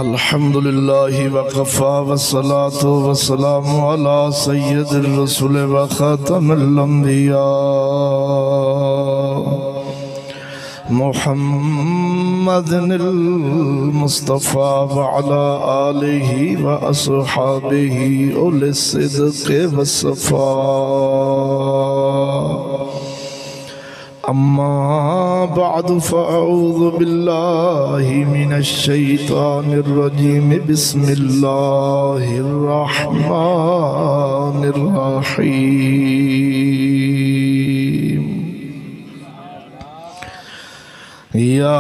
अल्हम्दुलिल्लाह वकफ़ा वस्सलातु वस्सलामु अला सय्यदिर रसूल व ख़ातमिल अंबिया मुहम्मदिल मुस्तफ़ा व अला आलिहि व अस्हाबिहि उलिस सिद्क़ि वस्सफ़ा। अम्मा बअदु फ़अऊज़ु बिल्लाहि मिनश शैतानिर रजीम बिस्मिल्लाहिर रहमानिर रहीम। या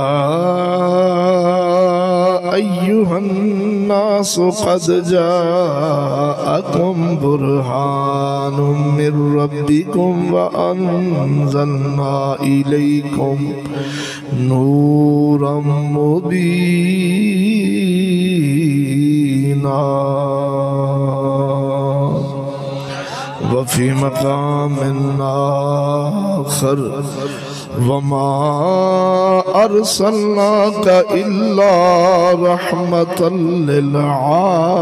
अय्युहन नासु क़द जाअकुम बुरहानुम मिर रब्बिकुम व अंज़लना इलैकुम नूरम मुबीना व फ़ी मक़ामिन आख़र वमा अर्सलनाका इल्ला रहमतल लिल आलमीन।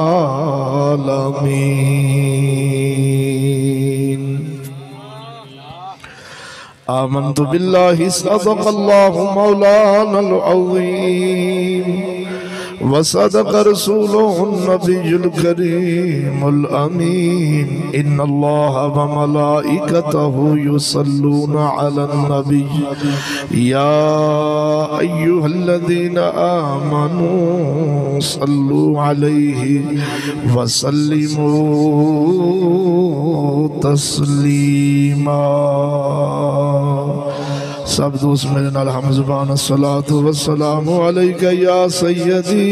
आमन्तु बिल्लाहि सदक़ल्लाहु मौलानल अज़ीम व सदक़ रसूलुहुन नबियुल करीमुल अमीन। इन्नल्लाहा व मलाइकतहु युसल्लूना अलन नबी या अय्युहल्लज़ीना आमनू सल्लु अलैहि व सल्लिमू तस्लीमा। सब दोस्त मेरे नाल हम ज़ुबान अस्सलातु वस्सलामु अलैका या सय्यदी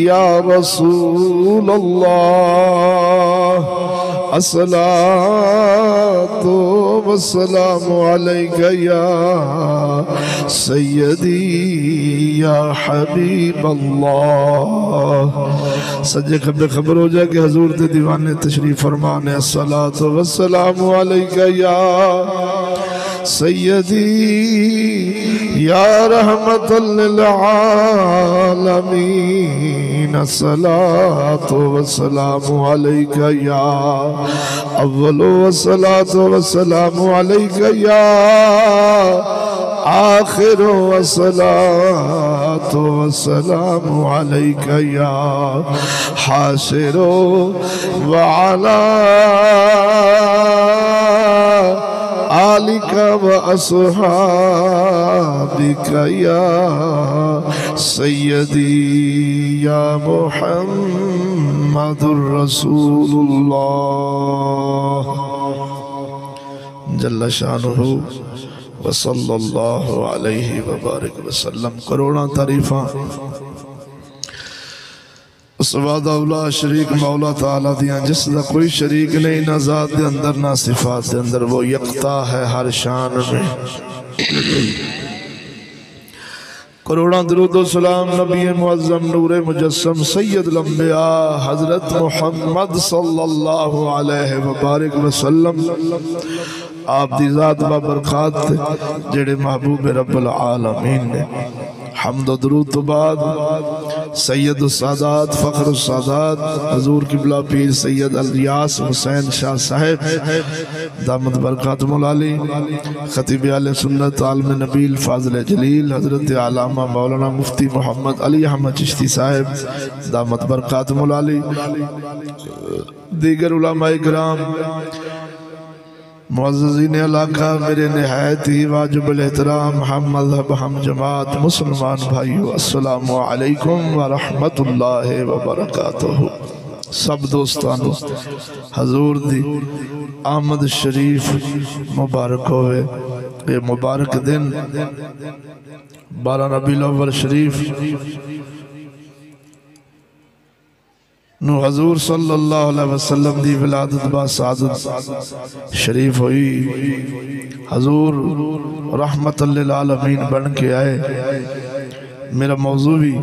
या रसूल अल्लाह अस्सलातु वस्सलामु अलैका या सय्यदी या हबीब अल्लाह। सज्जे खब्बे खबर हो जाए कि हजूर ते दीवाने तशरीफ फरमाने। अस्सलातु वस्सलामु अलैका या सय्यदी या रहमतल लिल आलमीन। अस्सलातु वस्सलामु अलैका या अव्वलु वस्सलातु वस्सलामु अलैका या आखिरु वस्सलातु वस्सलामु अलैका या हाशिरु व अला आलिका व अस्हाबिका या सय्यदी या मुहम्मदुर रसूलुल्लाह जल्ल शानुहु व सल्लल्लाहु अलैहि व बारिक वसल्लम। करोड़ां तारीफां उस वादा शरीक मौला ताला दियां जिसदा कोई शरीक नहीं, ना ज़ात दे अंदर ना सिफात दे अंदर, वो यकता है हर शान में। करोड़ां दुरूद व सलाम नबी मुअज़्ज़म नूरे मुजस्सम सय्यदुल अंबिया हज़रत मुहम्मद सल्लल्लाहु अलैहि व बारिक वसल्लम आप दी ज़ात बाबरकत जेड़े महबूब रब्बुल आलमीन ने। हम्द व दुरूद तो बाद सैयद सादात फ़ख्र सादात हजूर किबला पीर सैयद अलियास हुसैन शाह साहिब दामद बरकातुहुल आली खतीब आले सुन्नत आलम नबील फाज़िल जलील हज़रत अल्लामा मौलाना मुफ्ती मोहम्मद अली अहमद चिश्ती साहिब दामद बरकातुहुल आली दीगर उलमाए किराम मुअज़्ज़िज़ीन इलाका मेरे निहायत ही वाजिबुल एहतराम हम मज़हब हम जमात मुसलमान भाइयों अस्सलामु अलैकुम व रहमतुल्लाहि व बरकातुहू। सब दोस्तानों हजूर दी आमद शरीफ मुबारक होवे। ये मुबारक दिन 12 रबीउल अव्वल शरीफ नु हजूर सल्लल्लाहु अलैहि वसल्लम दी विलादत बा सादत शरीफ हुई। हजूर रहमतल लिल आलमीन बन के आए। मेरा मौजू भी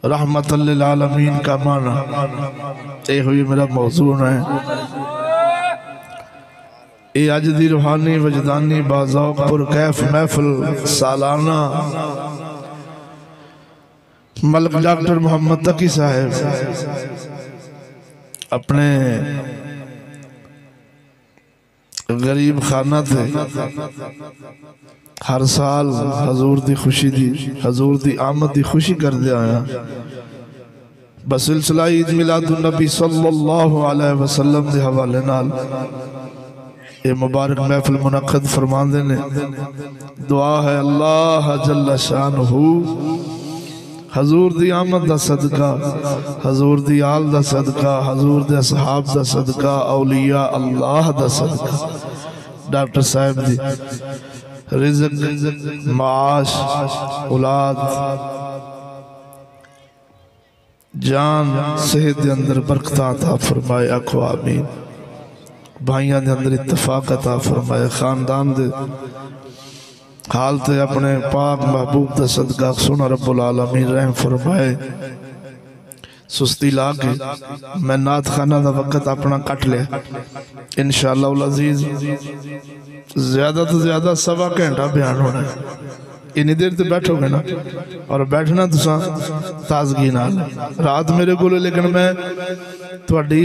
रहमतल लिल आलमीन का माना ये हुई मेरा मौजू है। ये अज दी रूहानी वजदानी बाज़ौक़ पुरकैफ महफिल सालाना मलक डॉक्टर मोहम्मद तकी साहब अपने गरीब खाना थे हर साल हजूर दी खुशी दी हजूर दी आमद दी खुशी कर दे आया बसिलसिला ईद मिलादुन नबी सल्लल्लाहु अलैहि वसल्लम दे हवाले नाल ये मुबारक महफिल मुनक्कद फरमांदे ने। दुआ है अल्लाह जल्ल शानुहु हजूर दी आमद दा सदका, हजूर दी आल दा सदका, हजूर दे असहाब दा सदका, औलिया अल्लाह दा सदका, डॉक्टर साहब दी रिज़्क़ माश औलाद जान सेहत दे अंदर बरकत अता फरमाए। आखो आमीन। भाइयों दे अंदर इत्तफाक अता फरमाए। खानदान दे हालत अपने पाक महबूब दा सदका सुना रब्बुल आलमीन रहम फरमाए। सुस्ती ला के मैं नात खाना दा वक्त अपना कट लिया। इंशाअल्लाह उल अजीज ज्यादा तो ज्यादा सवा घंटा बयान होना है। इन्नी देर तो बैठोगे ना और बैठना तुसा ताजगी नाल। रात मेरे को लेकिन मैं थोड़ी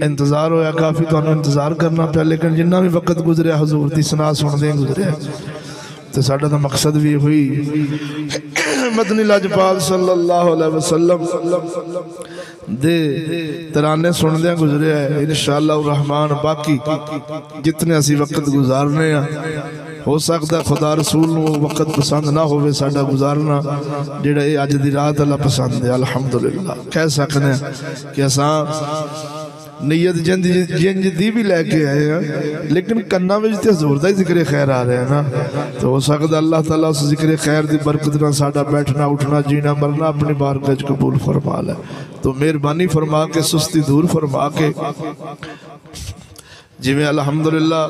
इंतजार होया काफ़ी तुहानू इंतजार करना पाया, लेकिन जिन्ना भी वक्त गुजरिया हजूर की सना सुनदे गुजरिया तो साडा तो मकसद भी हुई मदनी लाजपाल सल्लल्लाहु अलैहि वसल्लम दे तराने सुनदे गुजरिया है। इंशाअल्लाह रहमान बाकी जितने असी वक्त गुजारने हो सकता खुदा रसूल नूं वक्त पसंद ना होवे साडा गुजारना जेड़ा ये अज दी रात अल्लाह पसंद है। अल्हम्दुलिल्लाह कह सकने कि असां नीयत जिंज दी भी लैके आए हैं, लेकिन कन्ना में तो हजूर का ही जिक्र खैर आ रहा है ना, तो हो सकता अल्लाह ताला उस जिक्र खैर की बरकत ना साडा बैठना उठना जीना मरना अपनी बारगाह च कबूल फरमा ले। तो मेहरबानी फरमा के सुस्ती दूर फरमा के जिवें अल्हम्दुलिल्लाह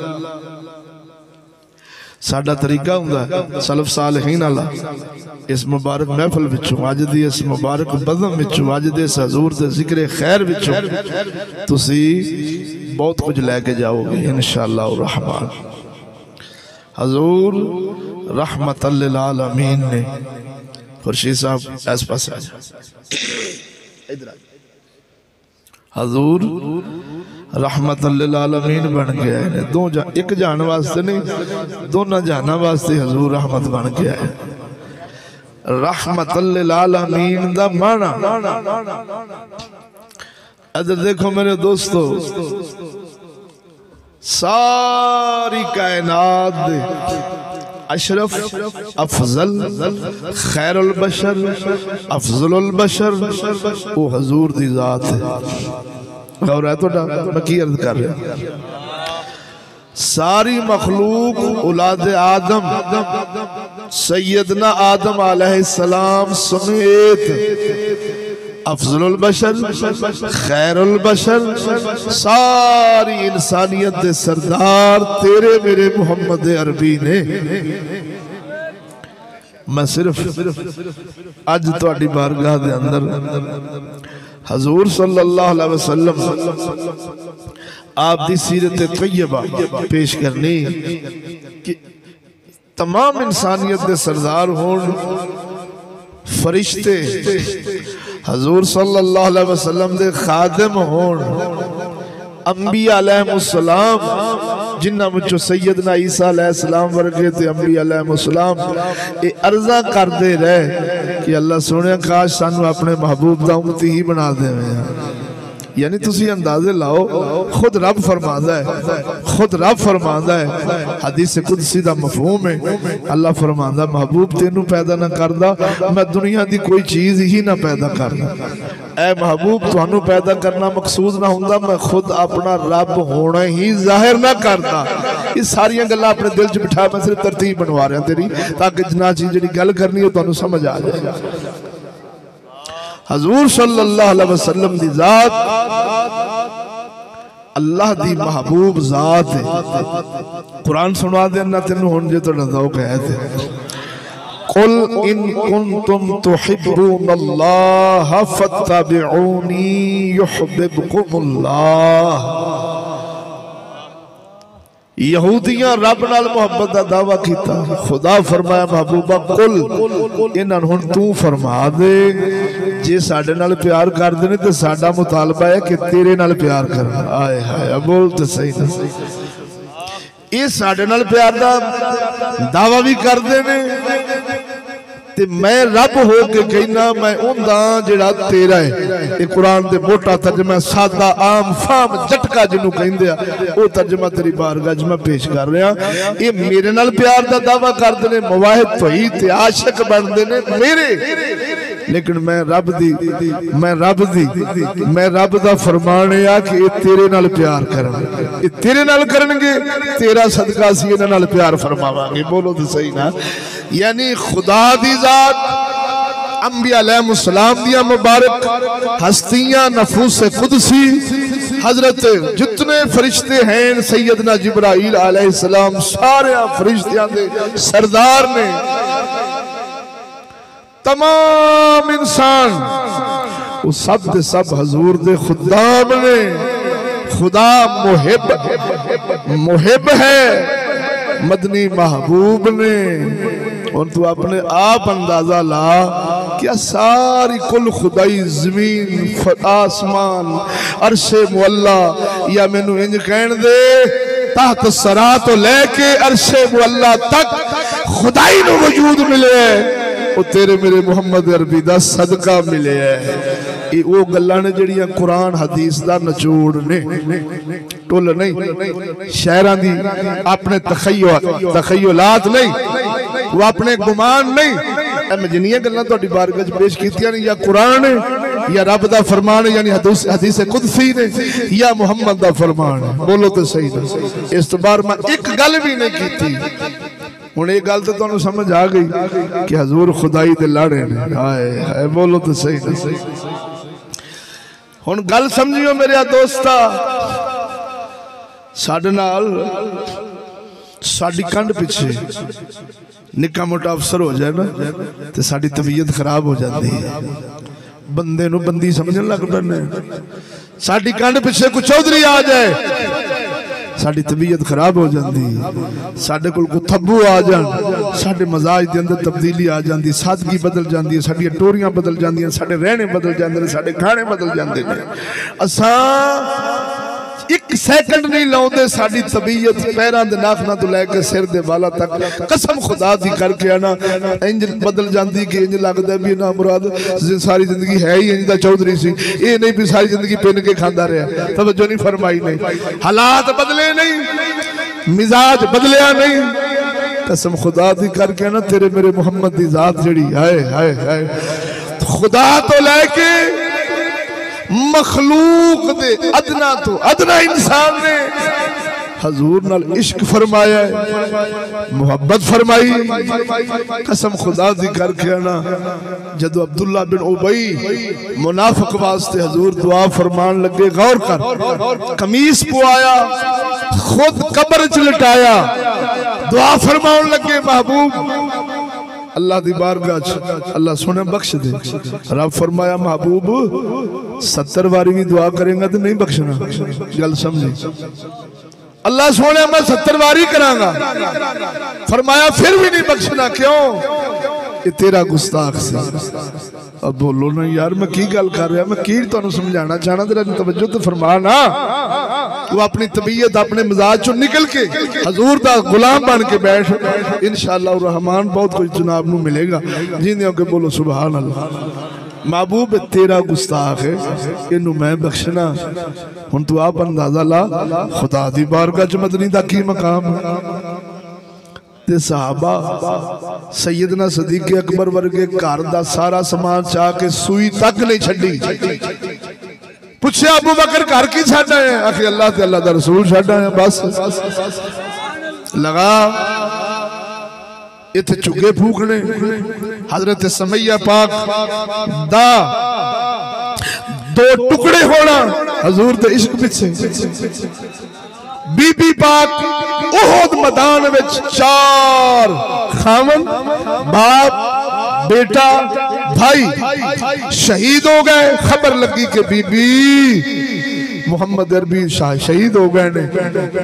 साडा तरीका हुंदा सलफ सालिहीन वाला इस मुबारक महफिल विचों अज दी इस मुबारक बज़म विचों अज दे इस हजूर दे जिक्र खैर विचों तुसी बहुत कुछ लैके जाओगे इंशाअल्लाह रहमान। हजूर रहमतल लिल आलमीन ने खुर्शीद साहब इस पास आ जाओ इधर आ। हजूर रहमतल लिल आलमीन बन गया है। एक जान वास्ते नहीं दोनों जाना वास्ते हजूर रहमत बन गया है। रहमतल लिल आलमीन दा माना इधर देखो मेरे दोस्तों, सारी कायनात दे अशरफ अफजल खैरुल बशर अफजलुल बशर वो हजूर दी जात है। और है तो मैं की अर्ज कर रहा, सारी मखलूक औलाद आदम सैयदना आदम अलैहिस्सलाम समेत अफजलुल बशर खैरुल बशर सारी इंसानियत दे सरदार तेरे मेरे मोहम्मद अरबी ने। मैं सिर्फ अज तुहाडी बारगाह दे अंदर हजूर सल्लल्लाहु अलैहि वसल्लम आप दी सीरत तैयबा पेश करनी कि तमाम इंसानियत दे सरदार होन फरिश्ते हजूर सल्लल्लाहु अलैहि वसल्लम दे खादिम होन अंबिया अलैहिमुस्सलाम जिन्हां विचों सैयदना ईसा अलैहिस्सलाम वर्गे ते अंबिया अलैहिमुस्सलाम ये अर्जा करते रहे कि अल्लाह सोने काश सानू अपने महबूब दा उम्मती ही बना देवे। यानी तुसी अंदाजे लाओ खुद रब फरमांदा है, खुद रब फरमांदा है हदीस कुदसी दा मफहूम है। अल्लाह फरमांदा महबूब तेनू पैदा ना करदा मैं दुनिया दी कोई चीज ही ना पैदा करदा। ऐ महबूब तुहानू पैदा करना मकसूद ना हुंदा मैं खुद अपना रब होना ही जाहिर ना करदा। ये सारियां गल्लां अपने दिल च बिठा मैं सिर्फ तरतीब बनवा रहा तेरी ताकि जिन्ना चीज जिहड़ी गल करनी है तुहानू समझ आ जाए। हजूर सल्लल्लाहु अलैहि वसल्लम दी जात अल्लाह दी महबूब जात है। कुरान सुना देना तेनू हुण जे तुहाडा ज़ौक़ है ते कुल इन कुंतुम तुहिब्बूनल्लाह फत्तबिऊनी युहिब्बुकुमुल्लाह। यहूदियां रब नाल मुहब्बत का दावा किया। खुदा फरमाया महबूबा कुल इन्हां नूं हुण तू फरमा दे जे साडे नाल प्यार करदे ने ते साडा मुतालबा है कि तेरे नाल प्यार कर। आए हाय बोल तो सही ना, ये साडे नाल प्यार दा दावा भी करदे ने ते मैं रब हो के कहना मैं उंदा जिहड़ा तेरा है। ये कुरान दे मोटा तर्जमा सादा आम फाम झटका जिन्हों कहंदे आ वो तर्जमा तेरी बारगाह च मैं पेश कर रहा। ये मेरे नाल प्यार दा दावा करदे ने, मुवाहिद तौहीद ते आशिक बनदे ने मेरे, लेकिन मैं रब दा फरमान है कि ये तेरे नाल प्यार करन, ये तेरे नाल करनगे, तेरा सदका सी इन्हां नाल प्यार फरमावांगे। बोलो तो सही ना। यानी खुदा दी जात, अंबिया अलैहिस्सलाम दियां मुबारक हस्तियां, नफूस कुदसी, हजरत जितने फरिश्ते हैं, सैयदना जिब्राइल अलैहिस्सलाम सारे फरिश्तियां दे सरदार ने, तमाम इंसान वो सब दे सब हजूर दे खुदाम ने। खुदा मुहिब है, मदनी महबूब ने। और तू अपने आप अंदाजा ला क्या सारी कुल खुदाई जमीन आसमान अरशे मुअल्ला, या मैनू इंज कहन दे तहत सरा तो लेके अरशे मुअल्ला तक खुदाई नू वजूद मिले वो तेरे मेरे मुहम्मद अरबी दा सदका मिले है। ये वो गल्लां ने जिहड़ियां कुरान हदीस दा नचोड़ ने, टुल नहीं, शायरां दी अपने तखय्युलात नहीं, वो अपने गुमान नहीं। मैं जिन्नियां गल्लां तुहाडी बारगाह च पेश कीतियां ने या कुरान है या रब दा फरमान है, यानी हदीस कुदसी ने या मुहम्मद दा फरमान है। बोलो तो सही ना। इस तो बार मैं एक गल भी नहीं कीती। हुण ये गल तो तुहानू समझ आ गई कि हजूर खुदाई दे लाड़े ने। हाय हाय बोलो तो सही ना। हुण गल समझियो मेरे दोस्ता, साडे नाल साडी कंध पिछे निक्का मोटा अफसर हो जाए ना तो साडी तबीयत खराब हो जाती है, बंदे नू बंदी समझन लग पैंदे। साडी कंध पिछे कोई चौधरी आ जाए साडी तबीयत खराब हो जाती, साडे कोल कोई थब्बू आ जान साडे मजाज दे अंदर तब्दीली आ जाती, सादगी बदल जाती है, साडियां टोरियां बदल जांदियां, साडे रहने बदल जाते हैं, साडे खाने बदल जाते हैं। असां एक सेकंड नहीं लाउंदे, साडी तबीयत पैरां दे नाखना तो लैके सिर दे बाला तक कसम खुदा दी करके आना इंज बदल जाती कि इंज लगदा भी ना मुराद सारी जिंदगी है ही इंज दा चौधरी सी, ये नहीं भी सारी जिंदगी पिन के खांदा रहा। तवज्जो नहीं फरमाई नहीं, हालात बदले नहीं, मिजाज बदलिया नहीं। कसम खुदा दी करके ना तेरे मेरे मुहम्मद दी जात जड़ी हाय हाय हाय, खुदा तो लैके मखलूक दे अदना तो अदना इंसान ने हजूर नाल इश्क फरमाया, मुहब्बत फरमाई। कसम खुदा दी करके ना जदों अब्दुल्ला बिन उबई मुनाफिक वास्ते हजूर दुआ फरमान लगे, गौर कर, कमीज पुआया, खुद कब्र च लटाया, दुआ फरमान लगे महबूब अल्लाह दी बारगाह च अल्लाह सुने बख्श दे। रब फरमाया महबूब 70 बारी भी दुआ करेंगा तो नहीं बख्शना। गल समझी? अल्लाह सोने मैं 70 बारी करांगा, फरमाया फिर भी नहीं बख्शना। क्यों? ये तेरा गुस्ताख से। अब बोलो ना यार मैं की गल कर रहा, मैं की तुहानू समझाना चाहना, तेरा तवज्जो तो फरमा ना। तू अपनी तबीयत अपने मिजाज चो निकल के हजूर दा गुलाम बन के बैठ, इंशाअल्लाह रहमान बहुत कुछ जनाब नू मिलेगा। जिंदे के बोलो सुभान अल्लाह। महबूब तेरा गुस्ताख है, इनू मैं बख्शना। हुण तू आप अंदाजा ला खुदा दी बारगाह च मदनी दा की मकाम है। ते सहाबा सैयदना सदीक अकबर वर्गे घर दा सारा समान चाह के सूई तक नहीं छड्डी। पूछे अबू बकर घर की छड्ड आए? आखिर अल्लाह ते अल्लाह दा रसूल छड्ड आए। बस लगा इत्थे चुगे फूकने। हजरत समैया पाक दा 2 टुकड़े होना हजूर दे इश्क पिछे। बीबी पाक उहद मैदान विच 4 खावन बाप बेटा भाई शहीद हो गए। खबर लगी कि बीबी मुहम्मद अरबी शहीद हो गए ने।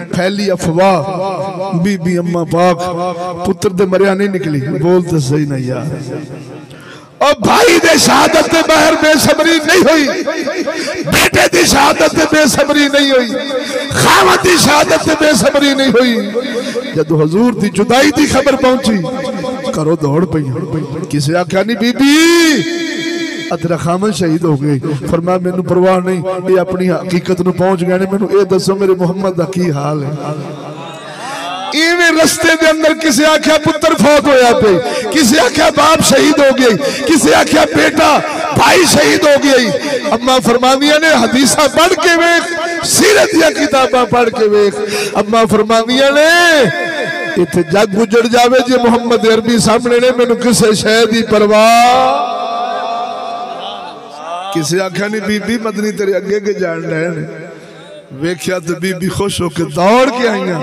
फैली अफवाह बीबी अम्मा पाक पुत्र दे मरिया नहीं निकली। बोल तो सही नहीं यार। और भाई दे शहादत दे बाहर बेसब्री नहीं हुई, बेटे दी शहादत दे बेसब्री नहीं हुई, खावत दी शहादत दे बेसब्री नहीं हुई। जब हजूर दी जुदाई दी खबर पहुंची करो दौड़ पई। किसी आख्या नहीं बीबी तेरा खामन शहीद हो गए। फरमाया मैनू परवाह नहीं, ये अपनी हकीकत नूं पहुंच गए ने। मैनू ये दसो मेरे मुहम्मद दा की हाल है। इवें रस्ते दे अंदर किसी आख्या पुत्र फौत होया पे, किसी आख्या बाप शहीद हो गई, किसी आख्या बेटा भाई शहीद हो गई। अम्मा फरमानिया ने हदीसा पढ़ के वेख, सीरत दियां किताबां पढ़ के वेख। अम्मा फरमानिया ने इत्थे जग उजड़ जावे जे मुहम्मद अरबी सामने ने, मैनू किसी शय दी परवाह। किसी आख्या नहीं बीबी मदनी तेरे अगे के जान रहे ने। वेख्या तो बीबी खुश होकर दौड़ के आईया।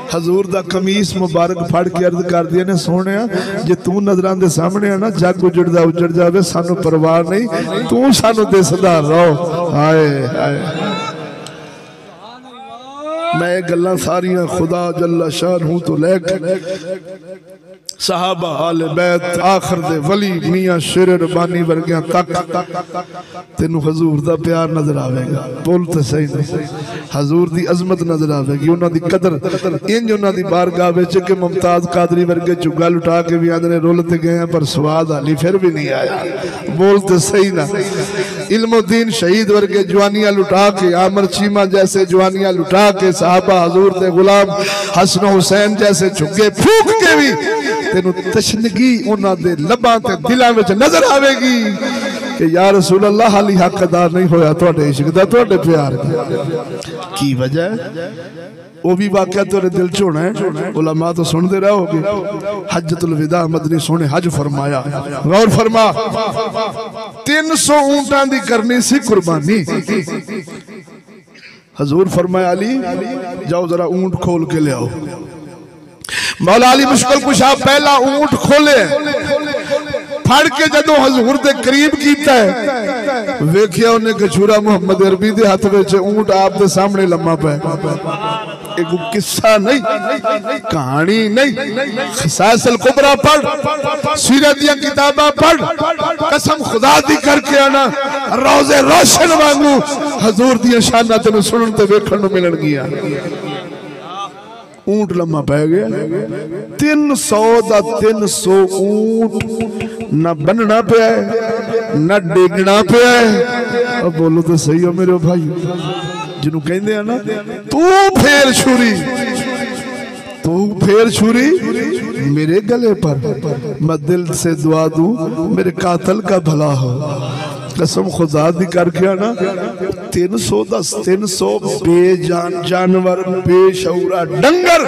हजूर दा कमीस मुबारक फड़ के अर्ज कर दिया ने सोने जे तू नजरां दे सामने है ना जग उजड़दा उजड़ जावे सानू परवाह नहीं, तू सानू दिसदा रहो। हाय हाय मैं गल्लां सारियां खुदा जल्ला शानहू तो लेके सहाबा आले बैत आखिर दे वली मियां शेर रबानी वर्गियां तक तेनू हजूर दा प्यार नजर आवेगा। बोल तो सही नहीं। हजूर दी अजमत नजर आवेगी, उन्हां दी कदर इंज उन्हां दी बारगाह विच कि मुमताज कादरी वर्गे चुगा लुटा के भी आंदे ने रुल ते गए पर स्वाद हाली फिर भी नहीं आया। बोल तो सही ना। इल्मुद्दीन शहीद वर्गे जवानियां लुटा के, आमर चीमा जैसे जवानियां लुटा के, साहबा हजूर दे गुलाम हसन हुसैन जैसे झुग्गे फूक के भी तेनू तशनगी उन्हां दे लबां ते दिलां विच नजर आवेगी कि या रसूल अल्लाह हाली हक अदा नहीं होया तुहाडे इश्क दा, तुहाडे प्यार दा। की वजह है वो भी वाकया तेरे दिल च होना है। उलमा तो सुनते रहोगे। हज्जतुल विदा मदनी सोने हज फरमाया। गौर फरमा 300 ऊंटां दी करनी सी कुर्बानी। हजूर फरमाया अली जाओ जरा ऊंट खोल के ले आओ। मौला अली मुश्किल कुशा पहला ऊंट खोले फड़ के जदों हजूर दे करीब कीता है वेखिया उन्हें कछूरा मुहम्मद अरबी दे हाथ विच ऊंट आप दे सामने लम्मा पे। एक किस्सा नहीं, कहानी नहीं, खिसासल कुबरा पढ़, सीरत दी किताबां पढ़, कसम खुदा दी करके आना रोजे रोशन वांगू हजूर दी शानां तेनू सुनन ते वेखण नूं मिलन गिया। ऊंट लम्मा पै गया 300 दा 300 ऊंट न बनना पिया न डेगना पिया। अब बोलो तो सही हो मेरे भाई जिन्हों कहते हैं ना तू फेर छुरी मेरे गले पर, मैं दिल से दुआ दूं मेरे कातल का भला हो। कसम खुदा दी करके आना 300 बेजान जानवर बेशऊरा डंगर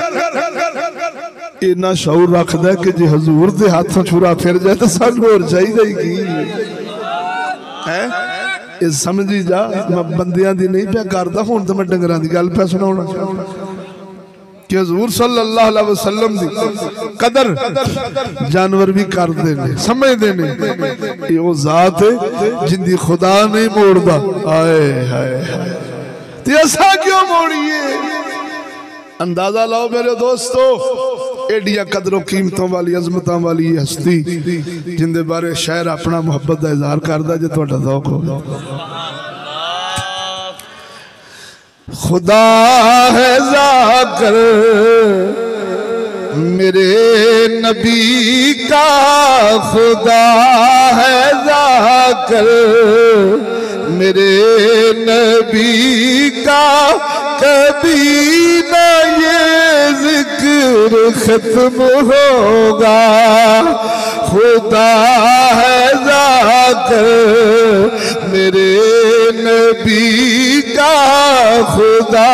इन्ना शऊर रखदा कि जे हजूर दे हाथों छुरा फिर जाए तो सानू होर चाहिदा ही की है। ये समझी जा मैं बंदियां दी नहीं पे करदा, हुण तो मैं डंगरां दी गल पे सुनाउणा कि हजूर सल्लल्लाहु अलैहि वसल्लम दी कदर जानवर भी करदे ने समझदे ने। ये वो जात है जिंदी खुदा नहीं मोड़दा। हाय हाय ते असा क्यों मोड़िए? अंदाजा लाओ मेरे दोस्तों एडिया कदरों कीमतों वाली अजमतों वाली हस्ती जिंदे बारे शायर अपना मुहब्बत का इजहार करदा जे तुहाडा ज़ौक हो। खुदा है जाकर मेरे नबी का, खुदा है जाकर मेरे नबी का, कभी न ये जिक्र खत्म होगा। खुदा है जाकर मेरे नबी का, खुदा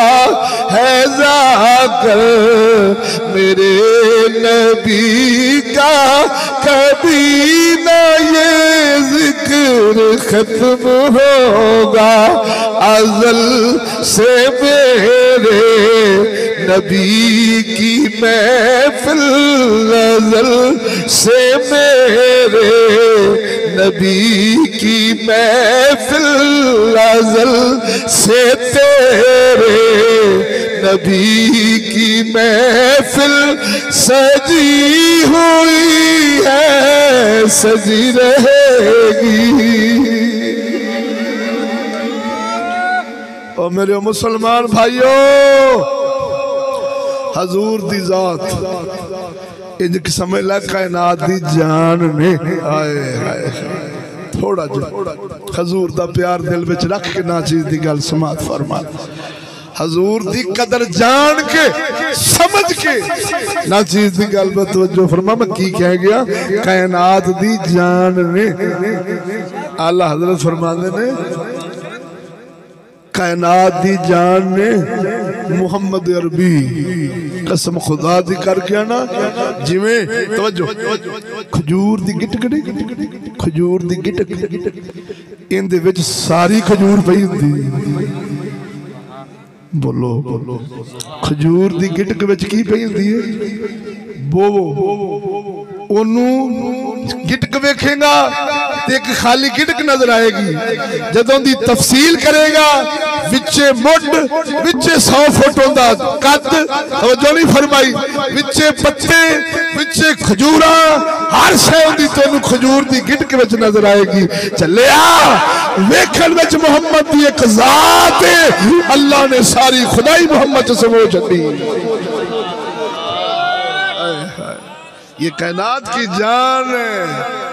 है जाकर मेरे नबी का, कभी न ये जिक्र खत्म होगा। अज़ल से मेरे नबी की महफिल, अज़ल से मेरे नबी की महफिल अज़ल से तेरे नबी की महफिल सजी हुई है, सजी रहेगी। और मेरे मुसलमान भाइयों, हजूर दी जात इंज समझ ला कायनात दी जान ने। आए थोड़ा जो हजूर दा प्यार दिल विच रख के ना चीज दी गल समात फरमा, हजूर दी कदर जान के समझ के ना चीज दी गल पर तवज्जो फरमा। मैं की कह गया? कायनात दी जान ने। आला हजरत फरमाते ने कायनात दी जान ने मुहम्मद अरबी कसम खुदा दी कर गया ना, जिवें तवज्जो खजूर दी गिटक, खजूर दी गिटक इंदे विच सारी खजूर पई हुंदी। बोलो बोलो, खजूर दी गिटक विच की पई हुंदी है? बोवो ओनू गिटक वेखेगा ते एक खाली गिटक नजर आएगी। जदों दी तफसील करेगा विचे मुड, विचे 100 फुट होंदा कद, तवज्जो नहीं फरमाई, विचे पत्ते, विचे खजूरा, हर शय होंदी तैनू खजूर दी गिटक विच नजर आएगी। चलिया वेखण विच मुहम्मद दी एक जात है, अल्लाह ने सारी खुदाई मुहम्मद च समो छड्डी। ये कायनात की जान है।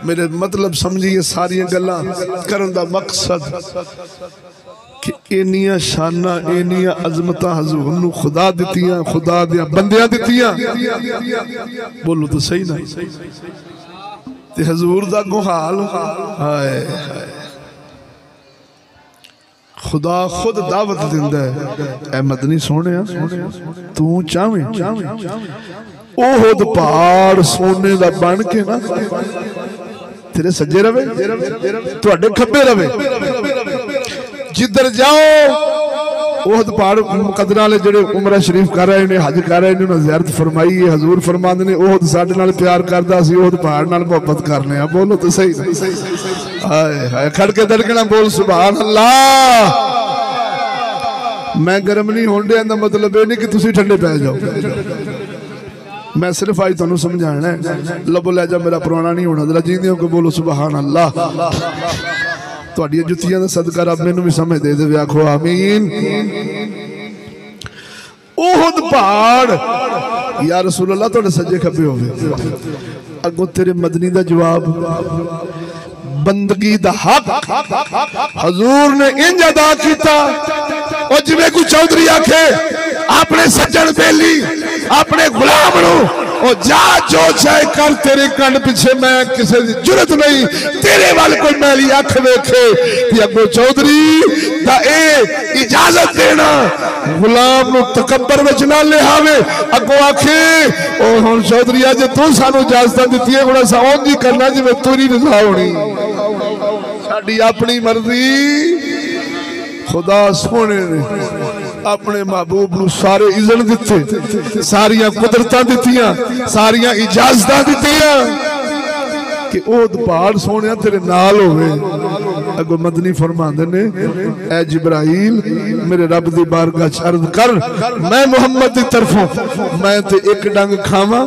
मेरे मतलब समझिए, सारिया गल्लां करन दा मकसद कि इनिया शाना इनिया अजमत हजूर नू खुदा दितियां, खुदा दिया बंदियां दितियां। बोलो तो सही ना, ते हजूर दा गुहाल हाय हाय। खुदा खुद दावत दिंदा है, ऐ मदनी सोने तू चावें ओहद पहाड़ सोने दा बन के ना तेरे सज्जे रवे, तुहाडे खब्बे रवे। जिधर जाओ ओहद पहाड़ मुकद्दरा वाले जेड़े उमरा शरीफ कर रहे ने, हज कर रहे ने, उन्होंने ज़ियारत फरमाई है। हजूर फरमांदे ने ओहद साडे नाल प्यार करदा सी, ओहद पहाड़ नाल मोहब्बत करने आ। बोलो तो सही। हाय हाय खड़के दड़कना बोल सुभान अल्लाह। मैं गर्म नहीं होने देना, मतलब ये नहीं कि तुसी ठंडे पै जाओ। मैं सिर्फ आज तुहानू समझाना है, लबो लहजा मेरा पुराना नहीं होना। जरा जींदे हो के बोलो सुभान अल्लाह। तुहाडियां जुत्तियां दा सदका रब मैनू भी समझ दे दे, आखो आमीन। ओहद पहाड़ या रसूल अल्लाह तुहाडे सज्जे खब्बे होवे, अगों तेरे मदनी दा जवाब बंदगी दा हक हजूर ने इंज अदा किया। और जिवें कोई चौधरी आखे अपने सज्जन बेली अपने गुलाम नो जा जो चाहे कर, तेरे कंड पिछे मैं किसी की जरूरत नहीं। तेरे वाल कोई मैली अख वेखे कि अगो चौधरी दा ए इजाजत देना गुलाम नो तकबर विच ना लिहावे। अगो आखे ओ हुण चौधरी अज तू सानू इजाजत दित्ती है, हुण असां उंज ही करना जिवें तेरी रज़ा होनी। साडी अपनी मर्जी। खुदा सोने ने अपने महबूब नू सारे इज़्ज़त दिते, सारिया कुदरतां दित्तियां, सारिया इजाजतां दित्तियां कि ओहद पहाड़ सोने तेरे नाल होवे। अगो मदनी फरमांदे ने ऐ जिब्राइल मेरे रब दी बारगाह च अर्ज कर, मैं मुहम्मद दी तरफों मैं ते एक डंग खावां,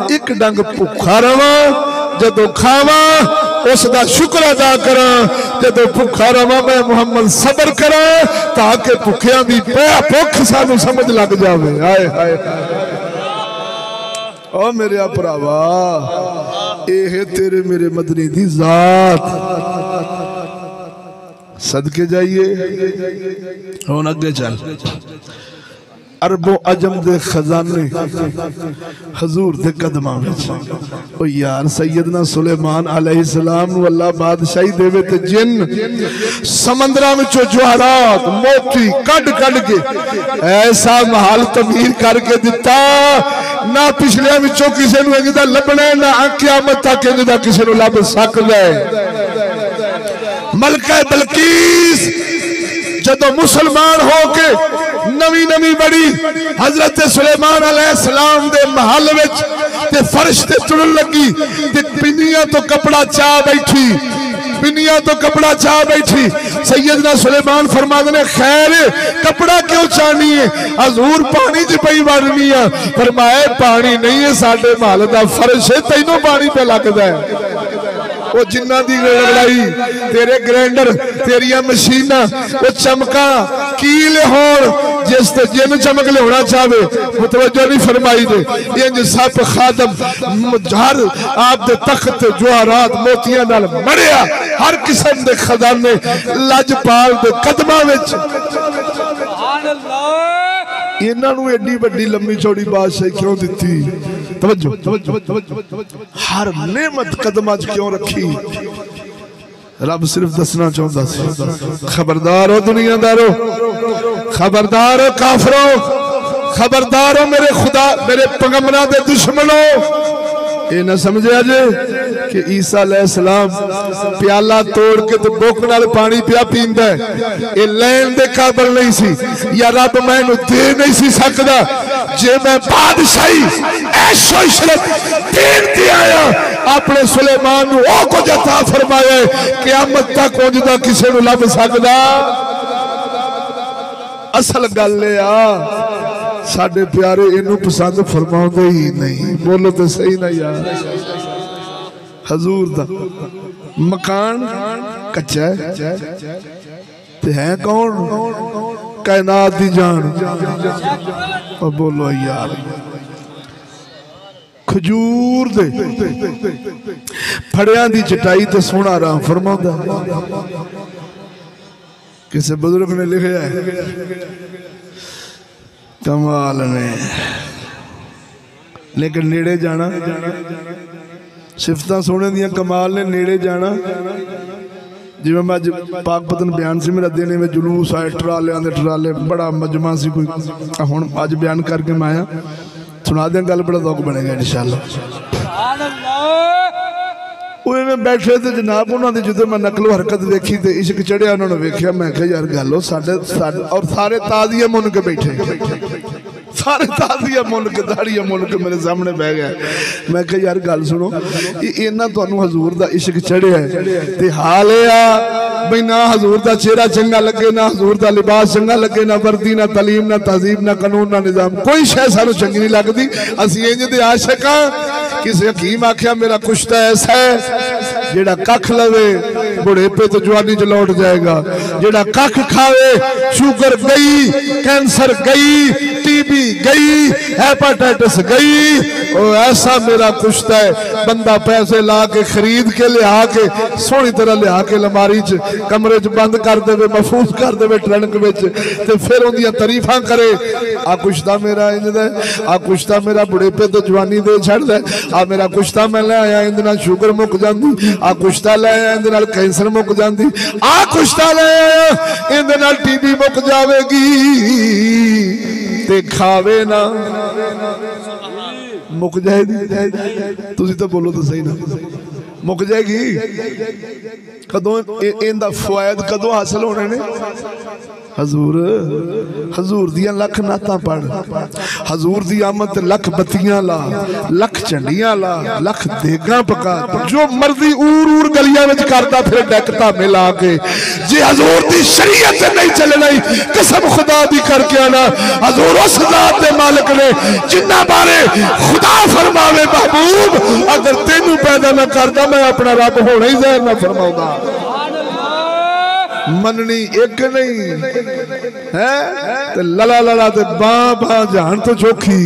एक डंग भुखा रवां। जदों खावां उसका शुक्र अदा करा, जदों भुखा रवा मैं मुहम्मद सबर करा ताकि भुखिया की भुख सानू समझ लग जाए। हाय हाय ओ मेरे भरावा, ये तेरे मेरे मदनी दी जात। सदके जाइए हुण अगे चल। अरबों अजम दे खजाने हजूर दे कदमां विच। ओ यार सैयदना सुलेमान अलैहिस्सलाम नू अल्लाह बादशाही देवे ते जिन समंदरां विचों जवाहरात मोती कड कड के ऐसा महल तमीर करके दिता, ना पिछलियां विचों किसी नू इंज दा लभना, ना क़यामत तक इंज दा किसी नू लभ सकदा है। मलका बलकीस जदों मुसलमान हो के नवी नवी बड़ी हजरत सुलेमान अलैहिस्सलाम दे महल विच ते फर्श ते चुड़न लगी ते पिनिया तो कपड़ा चा बैठी, पिनिया तो कपड़ा चा बैठी। सैयदना सुलेमान फरमाते ने खैर कपड़ा क्यों चाहनी है? हजूर पानी च पई वड़नी है। फरमाए पानी नहीं है साडे महल दा फर्श है, तैनू पानी पे लगदा है। वो जिन्ना दी लड़ाई तेरे ग्राइंडर तेरिया मशीना वो चमका कील होण जिस ते जिन चमक लिया चाहे मुतवज्जो नहीं फरमाई दे। इंज सप खादम हर आप दे तख्त जवाहरात मोतियां नाल मड़िया हर किस्म दे खजाने लजपाल दे कदमां विच। सुभान अल्लाह। इन्हां नूं एडी वड्डी लंबी चौड़ी बादशाही क्यों दिती? तवज्जो हर नेमत कदमां च क्यों रखी? रब सिर्फ दसना चाहता सी। खबरदार हो दुनियादारो, खबरदार हो काफरो, खबरदार हो मेरे खुदा मेरे पैगंबरां दे दुश्मनों। ये ना समझे जे कि ईसा अलैहिस्सलाम प्याला तोड़ के तो बुक नाल पानी पिया पींदा है, ये लैन दे काबिल नहीं सी या रब मैनू दे नहीं सी सकदा। जे मैं बादशाही ऐशो इशरत देन ते आया अपने सुलेमान नू ओ कुछ अता फरमाया क़यामत तक उंज दा किसे नू लभ सकदा। असल गल आ साडे प्यारे इनू पसंद फरमाउंदे ही नहीं। बोलो तो सही ना यार। हजूर दा मकान कच्चा है कौन? कायनात दी जान। और बोलो यार खजूर दे फड़िया दी चटाई ते सोना राम फरमाउंदा। किसी बुजुर्ग ने लिखा है कमाल ने, लेकिन नेड़े जाना सिफत सोने दिया कमाल ने नेड़े जाना। जिवें मैं पाकपतन बयान से मेरा देने में जुलूस आए ट्रालियां दे ट्राले बड़ा मजमा सी कोई हुण अज बयान करके मैं आया सुना दें गल बड़ा दुख बनेगा इंशाअल्लाह। बैठे तो जनाब उन्होंने जो मैं नकलो हरकत देखी तो इश्क चढ़िया उन्होंने वेख्या। मैं क्या यार गल और सारे ताजिया मुन के बैठे, सारे ताजिया मुन के दाड़िया मुन के मेरे सामने बह गया। मैं क्या यार गल सुनो इन्ना तुहानू हजूर दा इश्क चढ़िया है ते हाल आ बई ना हजूर दा चेहरा चंगा लगे, ना हजूर दा लिबास चंगा लगे, ना वर्दी, ना तलीम, ना तहजीब, ना कानून, ना निजाम, कोई शय सानू चंगी नहीं लगती। असीं इंज दे आशिक हां। किसी हकीम आख्या मेरा कुश्ता ऐसा है जेड़ा कख लवे बुढ़ेपे तो जवानी च लौट जाएगा, जेड़ा कख खावे शुगर गई, कैंसर गई, टीबी गई, हेपाटाइटिस गई। ओ ऐसा मेरा कुश्ता है बंदा पैसे ला के खरीद के लिया के सोहनी तरह लिया के अलमारी च कमरे च बंद कर देवे, महफूज कर देवे ट्रंक विच ते फिर उहदियां तारीफां करे। आ कुश्ता मेरा इंज दा, आ कुश्ता मेरा बुढ़ेपे तो जवानी दे छड़दा, आ मेरा कुश्ता मैं ले आया इंदे नाल शुगर मुक जांदी, आ कुश्ता ले आया इंदे नाल कैंसर मुक जांदी, आ कुश्ता ले आया इंदे नाल टीबी मुक जावेगी ते खावे ना मुक जाएगी। तुसी तो बोलो तो सही ना मुक जाएगी। कदों इनका फवायद कदों हासिल होने ने? हजूर हजूर दियां लख नातां पढ़, हजूर दी आमद लख बत्तियां ला, लख झंडियां ला, लख देगां पका, जो मर्जी ऊर ऊर गलियां विच करदा फिर डैक धामे ला के। जे हजूर दी शरीयत नहीं चलना कसम खुदा दी करके आना हजूर उस जात दे मालिक ने जिन्ना बारे खुदा फरमावे महबूब अगर तेनू पैदा ना करदा मैं अपना रब होना ही ज़ाहिर ना फरमाऊंगा। मननी एक नहीं है ते लला लला ते बां बां जान तो चौखी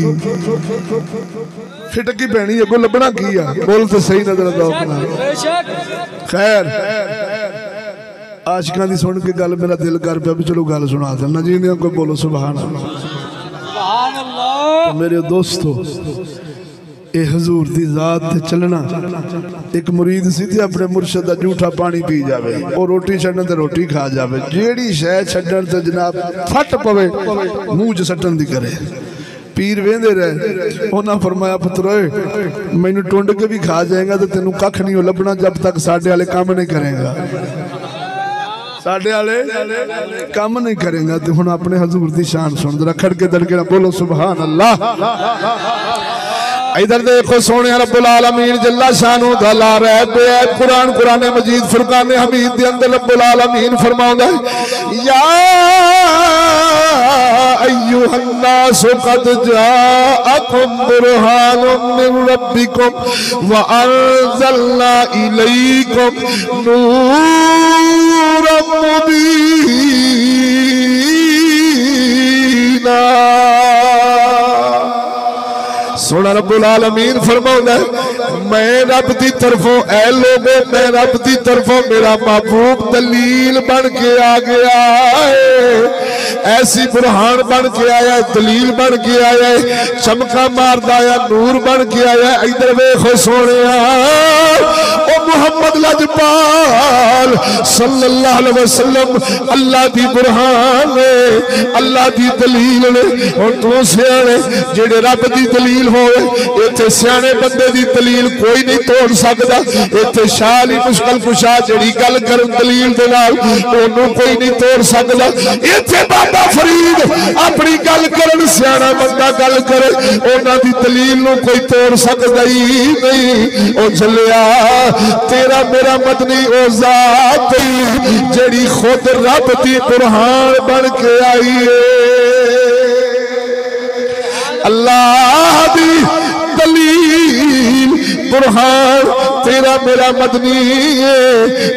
फिटकी पैनी अगो लभना की आ। बोल तो सही नजर दो अपना। खैर आशिकां दी सुन के गल मेरा दिल कर पिया भी चलो गल सुना देना जी ने कोई बोलो सुभान अल्लाह। सुभान अल्लाह। मेरे दोस्तों ए हजूर दी जात ते चलना। एक मुरीद सी ते अपने मुर्शद दा जूठा पानी पी जावे और रोटी छड्डन ते रोटी खा जावे, जेड़ी शै छड्डन ते जनाब फट पवे मुंह च सट्टन दी करे। पीर वेंदे रहे उन्हें फरमाया पुत्रोए मैनू टुंड के भी खा जाएगा तो तेनू कख नहीं लभना जब तक साडे वाले काम नहीं करेगा। साडे वाले काम नहीं करेगा तो हुण अपने हजूर दी शान सुन जरा खड़के दड़के बोलो सुभान अल्लाह। इधर देखो सोने रब्बुल आलमीन जल्ला शानु दा रह पे कुरान कुरान मजीद फुरकान हमीद दे अंदर रब्बुल आलमीन फरमाउंदा है या अय्युहन नास कद जाअकुम बुरहानुम मिन रब्बिकुम व अंज़लना इलैकुम नूरम मुबीना। सोना रब्बुल आलमीन फरमाउंदा है मैं रब दी तरफों ऐ लोगो मैं रब दी तरफों मेरा महबूब दलील बन के आ गया है, ऐसी बुरहान बन के आया, दलील बन के आया, चमका मारदा आया, नूर बन के आया। इधर वेखो सोने ओ मुहम्मद लजपाल सल्लल्लाहु अलैहि वसल्लम अल्लाह दी बुरहान ने, अल्लाह दी दलील ने। और तू सियाने जेड़े रब दी दलील होवे इत्थे सियाने बंदे दी दलील कोई नहीं तोड़ सकदा। इत्थे शाल ही मुश्किल कुशा जेड़ी गल करन दलील दे नाल ओनू कोई नहीं तोड़ सकदा। इत्थे बाबा फरीद अपनी गल करन सियाना बंदा गल करे ओना दी दलील नू कोई तोड़ सकदा ही नहीं। ओ चलिया तेरा मेरा मदनी ओ जात जेड़ी खुद रब दी बुरहान बन के आई है, अल्लाह दी दलील बुरहान तेरा मेरा मदनी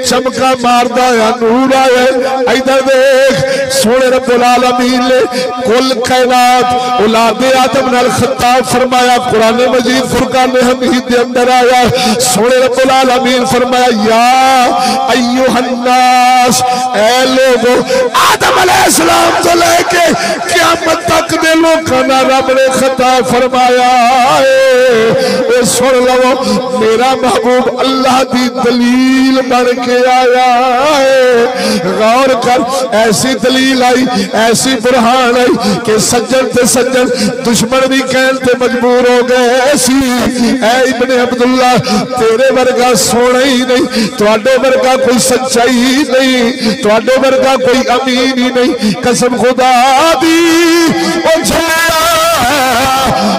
चमका मारदा या नूर आया। इधर देख सोने रब्बुल आलमीन ने कुल कायनात औलादे आदम नाल खिताब फरमाया। कुरान मजीद फुरकान हमीद दे अंदर आया सोने रब्बुल आलमीन फरमाया या अय्युहन नास ऐ लोगो आदम अलैहिस्सलाम तो लेके क़यामत तक दे लोकां दा रब ने खिताब फरमाया है। सुन लो मेरा महबूब अल्लाह दी दलील बन के आया है। गौर कर ऐसी दलील आई ऐसी बुरहान आई कि सज्जन ते सज्जन दुश्मन भी कहन ते मजबूर हो गए ऐसी ऐ इब्ने अब्दुल्ला तेरे वर्गा सोना ही नहीं, तुहाडे वर्गा कोई सच्चाई ही नहीं, तुहाडे वर्गा कोई अमीन ही नहीं। कसम खुदा दी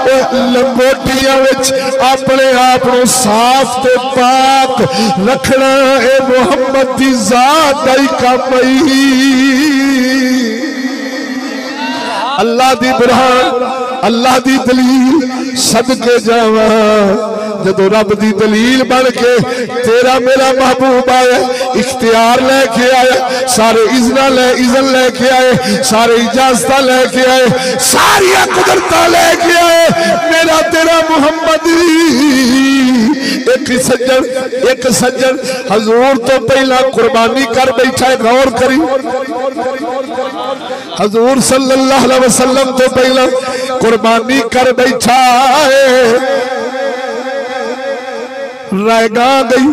ओ लंगोटियां विच अपने आप को साफ ते पाक रखना ए मुहम्मद दी जात दा ही काम है। अल्लाह दी बुरहान अल्लाह दी दलील सदके जावा जदों रब दी दलील बन के तेरा मेरा महबूब आया, इख्तियार लेके आया, सारे इज़न लेके आए, सारे इजाजत लेके आए, सारी कुदरत लेके आए। मेरा तेरा मोहम्मद एक सज्जन हजूर तो पहला कुर्बानी कर बैठा है। गौर करी हजूर सल्लल्लाहु अलैहि वसल्लम तो पहला कुर्बानी कर बैठा है। रायगा गई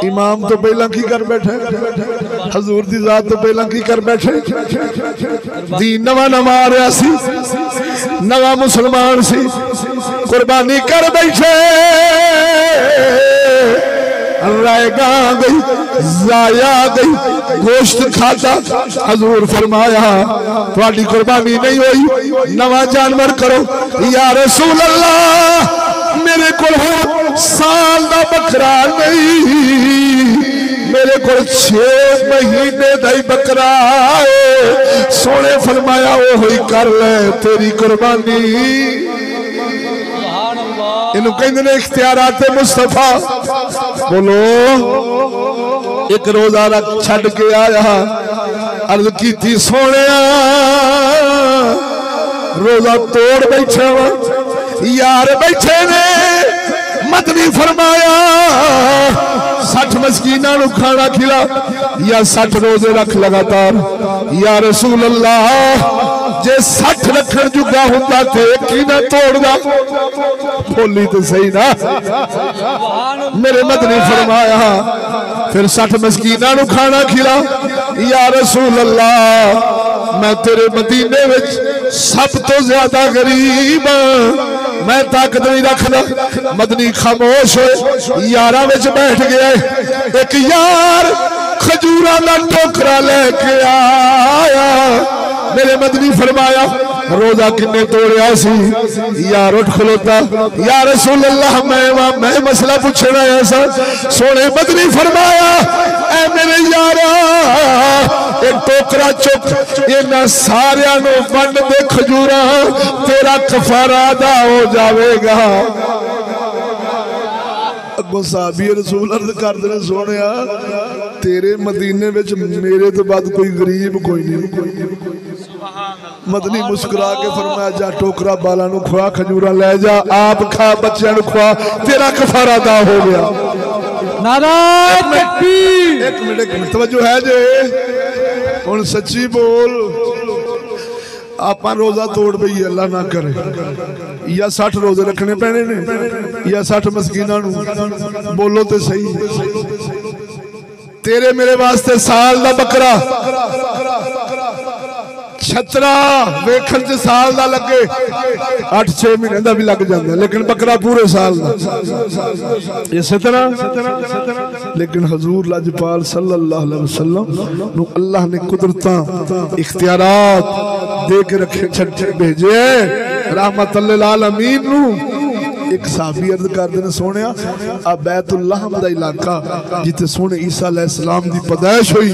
इमाम तो पहला की कर बैठे, हजूर दी जात तो पहला की कर बैठे। दीन नवा नवा आ रहा सी, नवा मुसलमान सी, कुर्बानी कर बैठे। रायगा गई जाया गई गोश्त खाता। हजूर फरमाया थोड़ी कुर्बानी नहीं हुई, नवा जानवर करो। या रसूल अल्लाह मेरे को साल का बकरा नहीं, मेरे को 6 महीने का ही बकरा है। सोने फरमाया वो ही कर ले तेरी कुर्बानी। इन्हों कहते ने इख्तियारात मुस्तफा। बोलो एक रोजा रख छड़ के आया, अर्ज की थी सोने रोजा तोड़ बैठा यार बैठे ने। मदनी फरमाया 60 मस्कीना खाना खिला या 60 रोजे रख लगातार। या रसूल अल्लाह जे 60 रखन जुगा होता तो एक ही ना तोड़दा। बोली तो सही ना मेरे मदनी फरमाया फिर 60 मस्कीना खाना खिला। या रसूल अल्लाह मैं तेरे मदीने विच सब तो ज्यादा गरीब मैं ताकत नहीं रखना। मदनी खामोश हो यारा विच बैठ गया। एक यार खजूरा का टोकरा लेके आया। मेरे मदनी फरमाया रोजा किन्ने तोड़िया सी? यार उठ खलोता, या रसूल अल्लाह मैं मसला पूछना है सर। सोने मदनी फरमाया ऐ मेरे यारा एक टोकरा चुक इन्हां सारियां नूं वंड दे खजूरा, तेरा कफारा अदा हो जाएगा। अगों साहबी रसूल अर्ज करदे ने सोनिया तेरे मदीने विच मेरे तो बाद कोई गरीब कोई नहीं। मदनी मुस्कुरा के फरमाया जा टोकरा बाला नू खुआ, खजूरा ले जा, आप खा, बच्चों नू खुआ, तेरा कफारा अदा हो गया। नारा तकबीर। एक मिनट तवज्जो है जे हुण सच्ची बोल। आप रोजा तोड़ पई अल्लाह ना करे, या 60 रोजे रखने पैने ने या 60 मस्कीना नू? बोलो तो सही। तेरे मेरे वास्ते साल दा बकरा छतरा वेखन च साल दा लगे, 8-6 महीने दा भी लग जाता, लेकिन बकरा पूरे साल दा। इस तरह लेकिन हजूर लजपाल सल्लल्लाहु अलैहि वसल्लम नू अल्लाह ने कुदरतां इख्तियारात दे के रखे, छड्डे भेजे रहमतुल लिल आलमीन नू। एक साहबी अर्ज करते हैं सोने आ बैतुल्लाह दा इलाका जिथे सोने ईसा अलैहिस्सलाम दी पैदाइश हुई।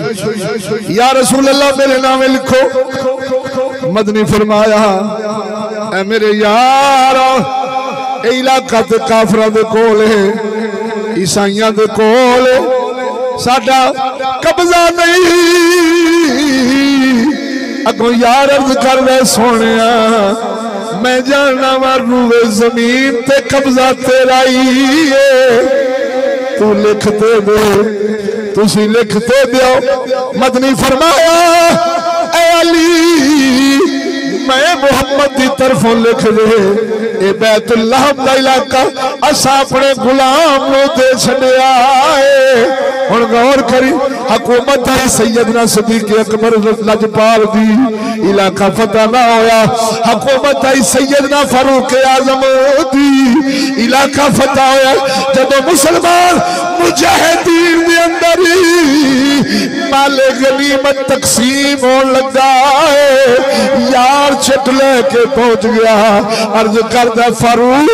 या रसूल अल्लाह मेरे नामे लिखो। मदनी फरमाया ऐ मेरे यार ए इलाका ते काफरां दे कोल है, ईसाइयां दे कोल साडा कब्जा नहीं। अगों यार अर्ज कर दे सोने मैं जानना रूवे जमीन ते कब्जा तेरा ही है, तू लिखते दे, तुसी लिखते दो। मदनी फरमाया ऐ अली मैं मोहम्मद की तरफों लिख दे, ए बैतुल्लाह दा इलाका असा अपने गुलाम नु दे छड़िया है। हुण गौर करी हुकूमत आई सैयदना सिद्दीक अकबर लजपाल दी, इलाका फतह ना होया। हुकूमत आई सैयदना फारूक आजम दी, इलाका फतह होया। जब मुसलमान मुजाहिदीन दे अंदर माले गनीमत तकसीम होने लगा है, यार छट लेके पहुंच गया। अर्ज करदा फारूक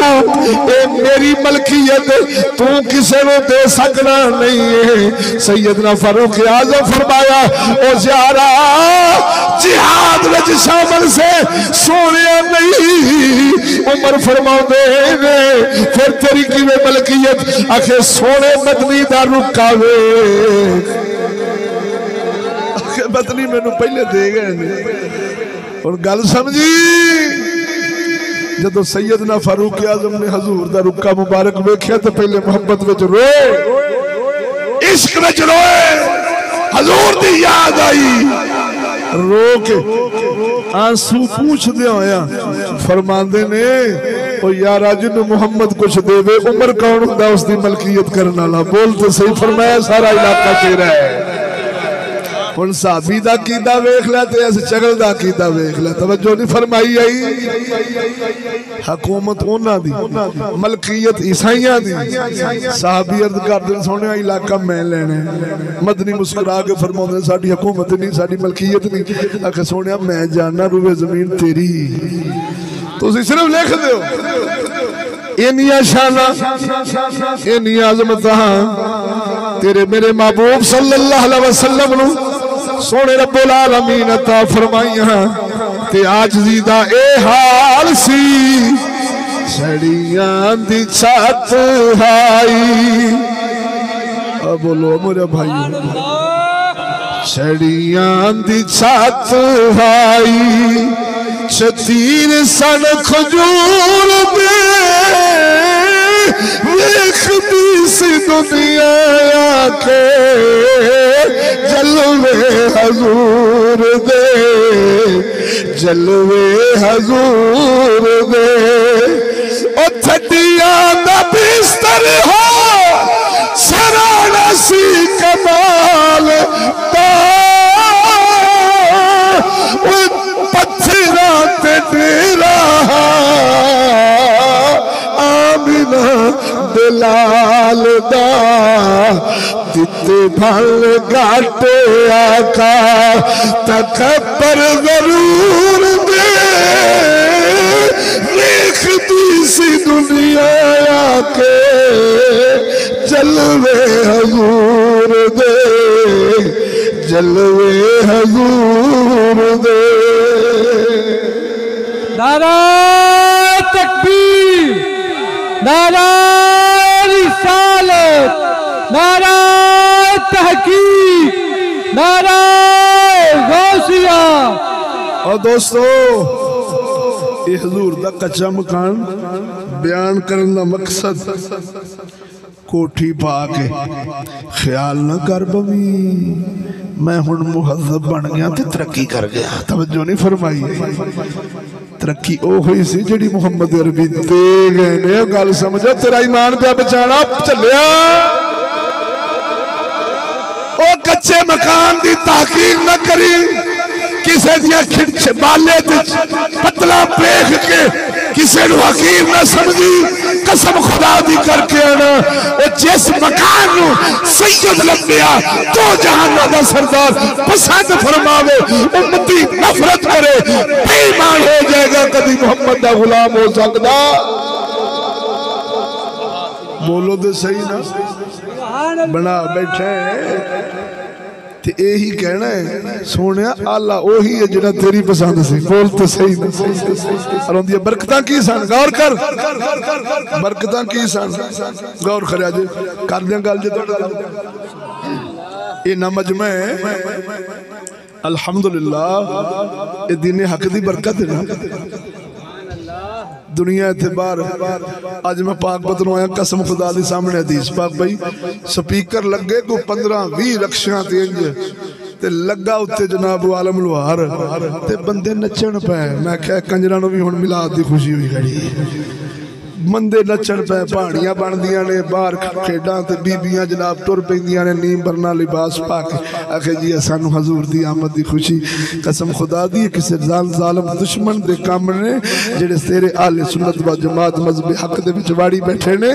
ए मेरी मलकियत तू किसे को दे सकना नहीं है। सैयदना फारूक आजम फरमाया ओ यारा जिहाद विच शामिल से सोने नहीं। उमर फरमाते ने फिर तेरी किवें मलकियत? आखे सोने मदनी दा रुका वे, बदली मैनू पहले दे गए और गल समझी। जदों सैयदना फारूक आजम ने हजूर दा रुक्का मुबारक वेख्या तो पहले मोहब्बत विच रोए, इश्क विच रोए, हजूर दी याद आई। रो के आंसू पूछदे होया फरमांदे ने ओ यारा जिन्नू मुहम्मद कुछ देवे उमर कौन हुंदा उसदी मलकियत करन वाला? बोल तो सही। फरमाया सारा इलाका तेरा है। हुण साहबी दा कीदा वेख लै ते इस चगल दा कीदा वेख लै। तवज्जो नहीं फरमाई आई। हुकूमत उन्हां दी, मलकियत ईसाइयां दी। साहबी अर्ज करदे सोने इलाका मैं लेना है। मदनी मुस्कुरा के फरमाउंदे साडी हुकूमत नहीं, साडी मलकियत नहीं। आखे सोने मैं जानना रूवे जमीन तेरी, तुसीं सिर्फ लिख दिओ। इन्नियां शाना इन्नियां अज़मतां तेरे मेरे महबूब सल्लल्लाहु अलैहि वसल्लम नू सोने रब्बुल आलमीन अता फरमाइयां ते आजजी दा ए हाल सी। छड़ियां दी छत हाई, बोलो मेरे भाई, छड़ियां दी छत हाई, छतीर सन खजूर दे वेखदी सी दुनिया के जलवे हजूर दे, जलवे हजूर दे। ओ छटिया दा बिस्तर हो सराना सी कमाल पत्थरा ते डेरा आमिना दे लाल दा दिते भल घाटे आका तकबर जरूर दे देखती सी दुनिया आके जलवे हजूर दे जलवे हजूर दे। नारा तकबीर, नारा रिसालत, नारा तहकीक, नारा गौसिया। और दोस्तों ये हजूर दा कच्चा मकान बयान करने का मकसद कोठी पा के ख्याल न कर बवी मैं हुण मुहज़्ज़ब बन गया ते तरक्की कर गया। तवज्जो नहीं फरमाई। तरक्की ओ हुई सी जिहड़ी मुहम्मद अरबी दे गए ने। गल समझो तेरा ईमान पे बचाना चलिया। ओ कच्चे मकान दी ताकीर न करी किसे दिया खिंच बाले पतला पेख के किसे हकीम न समझी। कसम खुदा दी करके आना वो जिस मकान नू सैयद लंबिया तो जहाना दा सरदार पसंद फरमावे उम्मती नफरत करे बेईमान हो जाएगा। कभी मोहम्मद दा गुलाम हो सकदा? बोलो तो सही ना। बना बैठे ते यही कहना है सोने आला ओही है जिहड़ा तेरी पसंद से। बोल तो सही ना। और उनकी बरकतां की सन गौर कर। बरकतां की सन गौर कर जे कर दियां गल जे ये ना मजमा है अल्हम्दुलिल्लाह ये दिन हक दी बरकत है ना। दुनिया इतने बाहर अज मैं पाकपत आया कसम खुदा के सामने हदीस पाक भाई स्पीकर लगे को 15-20 रक्षियां ते लगा उत्ते जनाब आलम लुहार ते बंदे नचन पे। मैं क्या कंजरा भी हुण मिलाद दी खुशी हुई खड़ी। मंदे नचन पे पहाड़ियां बनदियां ने बाहर खेडां ते बीबियां जनाब टुर पैंदियां ने नीम बरना लिबास पा के आखे जी सानू हजूर दी आमद दी खुशी। कसम खुदा दी किसी जालिम दुश्मन दे काम ने जेड़े तेरे आले सुन्नत व जमात मजहबी हक दे विच वाड़ी बैठे ने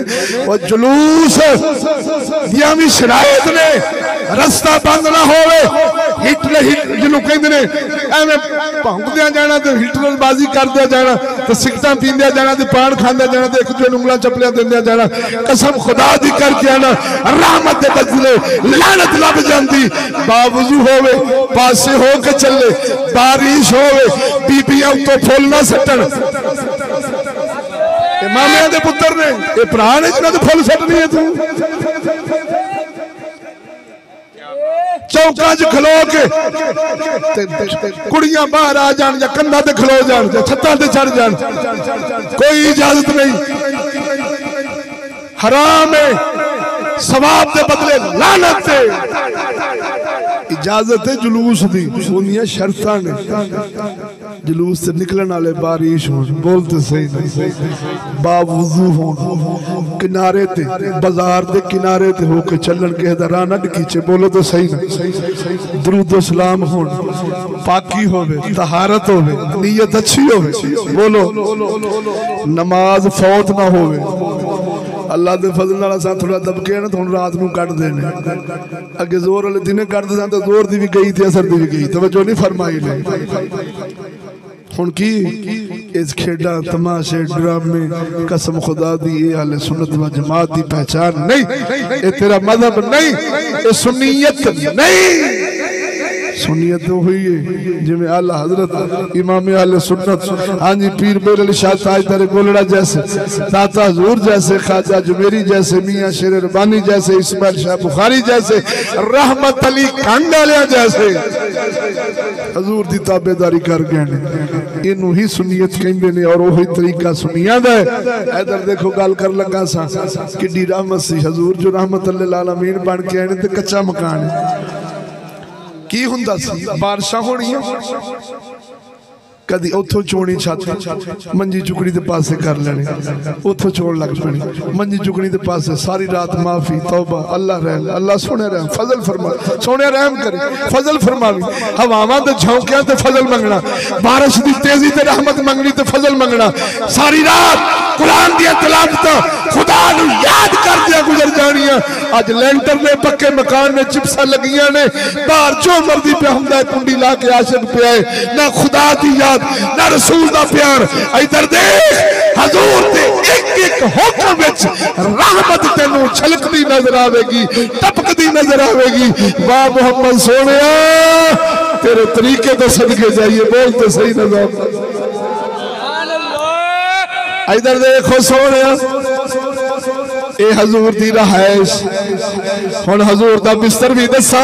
और जुलूस दियां भी शरायत ने रास्ता बंद ना होवे। हिटलर जिन्हों कहते ने एवें भौंकदियां जाना ते हिटलरबाजी करदिया जाना ते सिगरटां पींदिया जाना ते पान खांदिया जाना एक दूसरे उंगलां चपलियां देंदिया जाना। कसम खुदा दी करके आना रहमत दे बदले लानत लग जांदी। बावजू होवे पासे हो के चले बारिश होवे बीबियां उत्तों फुल ना सट्टन। मामिया दे पुत्र ने ये भरा ने जिन्हां दे फुल सट्टनी है तू। चौका च खलो के कुड़ियां बाहर आ जान या कंधा ते खलो जान या छत्तां ते चढ़ जान कोई इजाजत नहीं। हराम है सवाब के बदले लानत है। इजाजत है जुलूस दी उन्दियां शर्तां ने जुलूस से निकलने वाले बारिश हो बोलते सही नहीं बावजू हो किनारे ते बाजार के किनारे ते होके चलन के राह न खींचे। बोलो तो सही ना। दुरूद व सलाम हो पाकी होवे तहारत होवे नीयत अच्छी होवे। बोलो नमाज फौत ना होवे। अल्लाह के फजल नाल असां थोड़ा दबके ना तो रात नूं कट देने अगे जोर वाले दिन कटदे सन तो जोर दी भी गई ते असर दी भी गई। तवज्जो नहीं फरमाई ने। हुण की इस खेडा तमाशे ड्रामे कसम खुदा दी ये अहले सुन्नत व जमात दी पहचान नहीं। ये तेरा मजहब नहीं ये सुन्नियत नहीं। सुन्नियत तो हुई है जिमें आला हजरत इमाम अहले सुन्नत हाँ जी पीर मेर अली शाह ताजदार गोलड़ा जैसे दाता हजूर जैसे ख्वाजा जुमेरी जैसे मियाँ शेर रबानी जैसे इस्माइल शाह बुखारी जैसे रहमत अली कांडालिया जैसे हजूर दी ताबेदारी कर गए ने। इनू ही सुन्नियत कहंदे ने और वही तरीका सुन्नियां दा है। इधर देखो गल कर लगा सा किड्डी रहमत सी हजूर जो रहमत लिल आलमीन बन के आए ते कच्चा मकान है की हुंदा सी बारिशां होणियां कदी उथों चोनी छत मंजी चुकड़ी के पासे कर लेने उथों चोन लग पैनी मंजी चुकड़ी के पासे सारी रात माफी तौबा अल्लाह रहम अल्लाह सोने रहम फजल फरमा सोने रहम करे फजल फरमावी हवावां ते झोंकियां ते फजल मंगना बारिश दी तेजी ते रहमत मंगनी ते फजल मंगना सारी रात कुरान दी तिलावत खुदा नू याद अज लेंटर ने पक्के मकान में चिप्सा लगियां ने बाहर जो मर्जी पे हुंदा है कुंडी ला के आशिक पिया है ना खुदा की याद ना रसूल दा प्यार इधर देख हजूर दे एक एक हुक्म विच रहमत तेनू छलकदी नजर आवेगी टपकदी नजर आवेगी वाह मोहम्मद सोनिया तेरे तरीके तो सदके जाइए बोल तो सही नजर इधर देखो सोने ए हजूर दी रहायश हुण हजूर दा बिस्तर भी दसा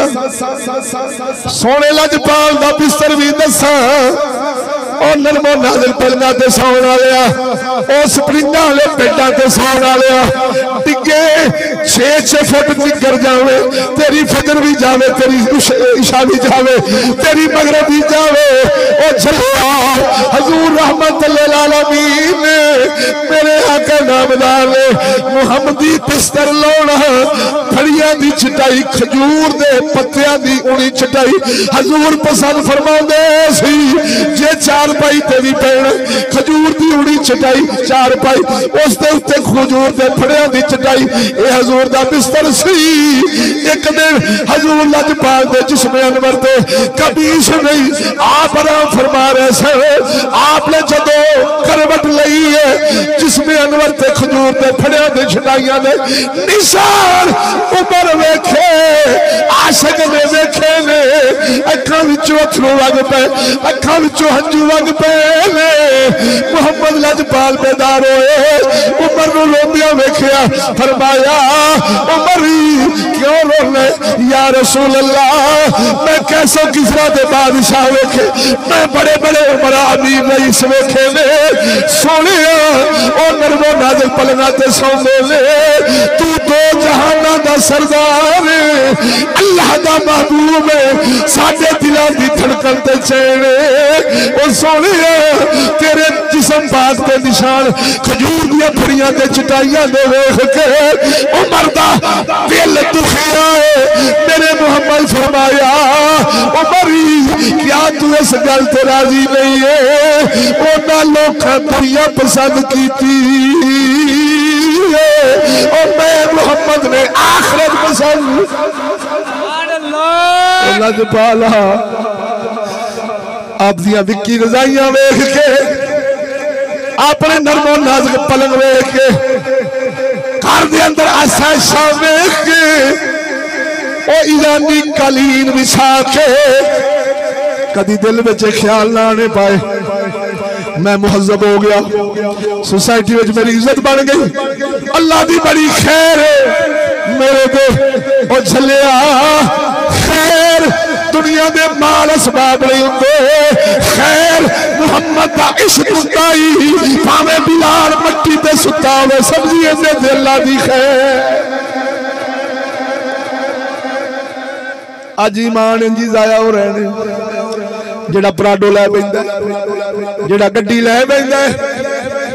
सोने लजपाल दा बिस्तर भी दसा और नरमो नाज़िल पलना ते सौण वालिया और स्प्रिंगा वाले पेटां ते सौण वालिया टिके 6-6 फुट निकर जावे तेरी फजर भी जावे तेरी इशा भी जावे तेरी मगरिब भी जावे ओ छल्ला हजूर रहमत लिल आलमीन मेरे आका नामदार ने मुहम्मदी बिस्तर लाउणा फड़ियां दी चटाई खजूर दे पत्तियां दी उनी चटाई हजूर पसंद फरमांदे सी जे चार पाई तेरी पैण खजूर दी उड़ी चटाई चार पाई उस दे उत्ते खजूर दे फड़ियां दी चटाई ए हजूर दा बिस्तर सी एक दिन हजूर लजपाल दे जिस्म अनवर ते कबीश नहीं आप आराम फरमा रहे थे आपने जदों करवट लई है जिस्म अनवर ते खजूर दे फड़ियां दे चटाइयां दे निशान उमर वेखे आशिक ने वेखे ने अखां विचों अथरू वग पे अखां विचों हंजू वग पे मुहम्मद लजपाल बेदार होए उमर नूं रोंदियां वेखिया फरमाया उमर क्यों रोने या रसूल अल्लाह मैं कैसो किसरा दे बादशाह वेखे मैं बड़े बड़े उमरा अमीर रईस वेखे ने सोने ओ नरमो नाज़िल पलना ते सौंदे ने तू दो जहाना दा सरदार अल्लाह दा महबूब है साडे दिलां दी धड़कन ते चैन ओ सोने तेरे जिस्म पाक ते निशान खजूर दी फड़ियां ते चटाइयां दे वेख के उमर दा दिल दुखिया है मेरे मुहम्मद फरमाया उमर क्या तू इस गल ते राजी नहीं है उन्हां लोकां दुनिया पसंद कीती और मैं मुहम्मद ने आखिरत पसंद लजपाला आप दिया विक्की रजाइयां वेख के अपने नरमो नाजुक पलंग वेख के घर दे अंदर आसा वेख के ओ ईरानी कालीन बिछा के कदी दिल में ख्याल ना आने पाए मैं मुहज्जब हो गया सोसाइटी में मेरी इज्जत बढ़ गई अल्लाह की बड़ी खैर है मेरे को ओ झलिया खैर दुनिया दे माल असबाब नहीं होंगे खैर मुहम्मद दा इश्क हुंदा ही भावें बिलाल मट्टी ते सुता होवे सब्जी दे अल्लाह दी खैर अज ईमान इंजी जाया हो रहे ने जेड़ा पराडो लै पैंदा जेड़ा गड्डी लै पैंदा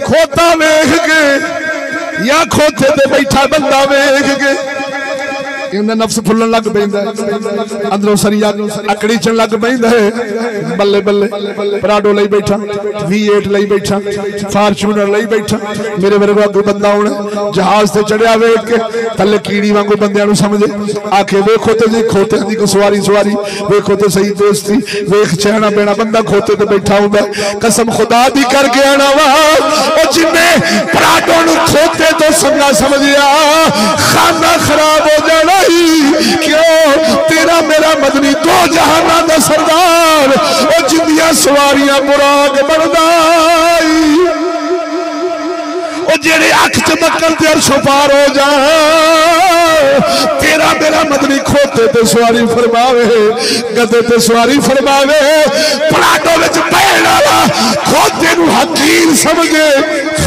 खोता वेख के या खोते ते बैठा बंदा वेख के नफ्स फुलन लग पैंदा अंदरों सरिया अकड़ीचन लग पैंदा है बल्ले बल्ले पराडो लई बैठा V8 लई बैठा फॉर्च्यूनर लई बैठा मेरे वर्गा अगू बंदा होना जहाज से चढ़िया वेख के थले कीड़ी वांगू बंदियां नूं समझे आखे वेखो ते जी खोते दी सवारी सवारी वेखो ते सही दोस्ती वेख चहना बेना बंदा खोते ते बैठा हुंदा कसम खुदा दी करके आना वा ओ जिन्ने पराडो नूं खोते तो संगा समझिया खाना खराब हो जाना क्यों तेरा मेरा मदनी दो जहाना दा सरदार ओ जिंदियां सवारियां बुराक बनदा ओ जेड़े अख चमकन ते अरशों पार हो जा तेरा मेरा मदनी खोते ते सवारी फरमावे गधे ते सवारी फरमावे पराडो विच बैठण वाला खोते नूं हकीर समझे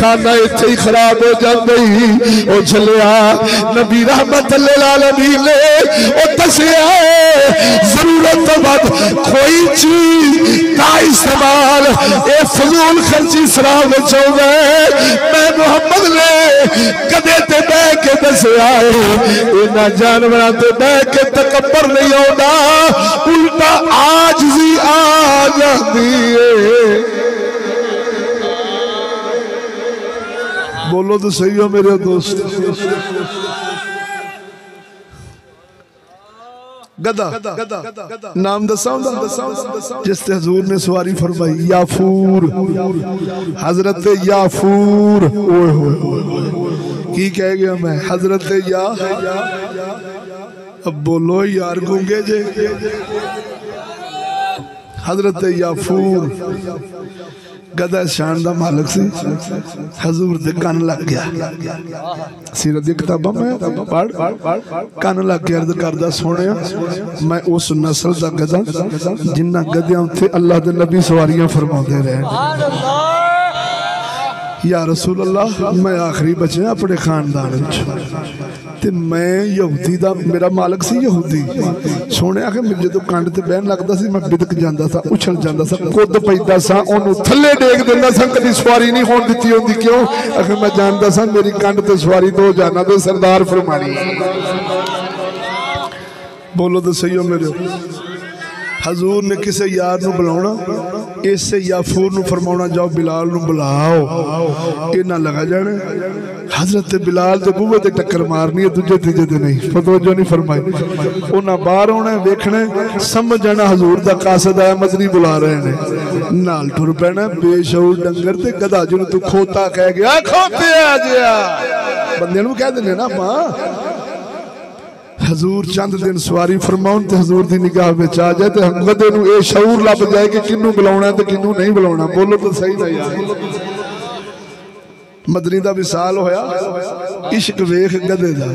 खाना इत्थे ही खराब हो जांदा ही ओ झलिया नबी रहमत लिल आलमीन ने ओ दसिया जरूरत तो बाद कोई चीज ना इस्तेमाल ए फजूल खर्ची सराह विच होवे मैं मुहम्मद ने कदे ते बह के दसिया इन्हां जानवरां ते बह के तकब्बर नहीं आउंदा उल्टा आजजी आ जांदी है बोलो तो सही हो मेरे दोस्त गदा नाम दसा जिसते हजूर ने सवारी फरमाई याफूर हजरत याफूर की कह गया मैं हजरत या अब बोलो यार गूंगे जे हजरत याफूर गदा शान दा मालिक सी हजूर दे कन लग गया सीरत दी किताबां में पढ़ कन लग के अर्ज करदा सोहणिया मैं उस नस्ल दा गदा जिन्ना गदियां उत्थे अल्लाह दे नबी सवारियां फरमाउंदे रहे या रसूल अल्लाह मैं आखिरी बचे अपने खानदान ते मैं यहूदी दा मेरा मालिक सी यहूदी सोने आखे मैं जो कंड ते बहन लगता सी मैं बिदक जांदा सा उछल जांदा सा कुद पैदा सा ओनू थल्ले डेग दिंदा सा कदी सवारी नहीं होण दित्ती होंदी क्यों आखे मैं जानदा सा मेरी कंड ते सवारी तो जाना ते सरदार फरमानी बोलो तो सही हो मेरे हजूर ने किसी यार नू बुलाना इसे याफूर नू फरमाना जाओ बिलाल नू बुलाओ इन्ना लगा जाने हजरत बिलाल तो बूहे ते टक्कर मारनी है दूजे तीजे ते नहीं फतवजो नहीं फरमाई उन्हें बाहर आना वेखना समझ जाना हजूर दा कासद आया मदनी बुला रहे ने नाल टुर पैना बेशऊर डंगर ते गधा जिन्हों तू खोता कह गया खोते आ जिया बंदे नू कह देने ना मां हजूर चंद दिन सवारी फरमाउन ते हजूर दी निगाह में आ जाए ते गधे नू ए शऊर लभ जाए कि किन्नू बुलाउणा ते किन्नू नहीं बुलाउणा बोलो तो सही ना यार मदनी दा विसाल होया इश्क वेख गधे दा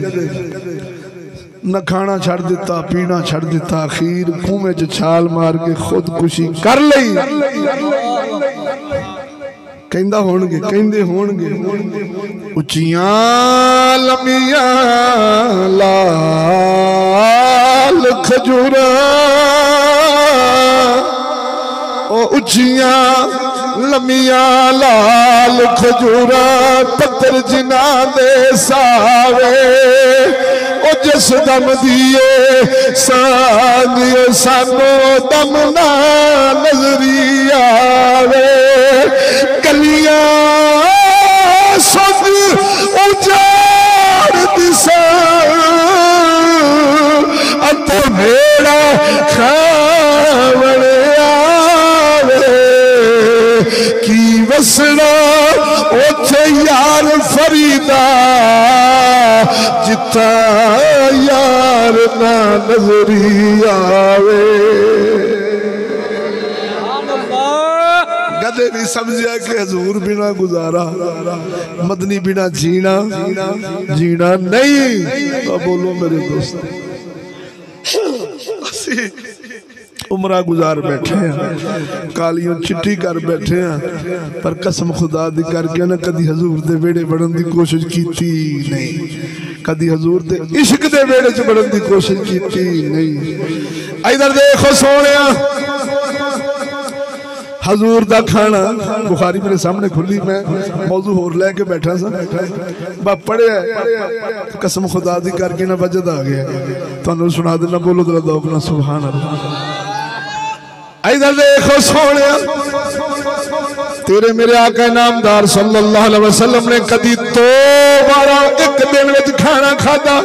न खाना छड़ दिता पीना छड़ दिता अखीर खूमे च छाल मार के खुदकुशी कर लई कहंदा होणगे कहंदे होणगे उच्चियां लमियां लाल खजूरा ओ उच्चियां लमियां लाल खजूरा पत्थर जिना दे सावे ओ जिस दम दिए सांगियो सानो दम ना नजरी आवे गलियां सुध उजाड़ दिसा अत मेरा खावण आवे की वसना उथे यार फरीदा जिता यार ना नजरी आवे गधे नहीं समझा कि हजूर बिना गुजारा मदनी बिना जीना जीना नहीं तो बोलो मेरे दोस्त उमरा गुजार बैठे हैं कालियों चिट्ठी कर बैठे हैं पर कसम खुदा दी करके ना कदी हजूर दे वेड़े बढ़न दी कोशिश कीती नहीं कदी हजूर दे इश्क दे वेड़े च बढ़न दी कोशिश कीती नहीं इधर देखो सोनिया हजूर दा खाना बुखारी मेरे सामने खुली मैं मौजू होर लेके बैठा सा पढ़िया कसम खुदा दी करके ना वजद आ गया तुहानू सुना देना बोलो जरा दौक ना सुभान अल्लाह इधर देखो सोने तेरे मेरे आका नामदार सल्लल्लाहु अलैहि वसल्लम ने कदी 2 बार एक दिन में खाना खादा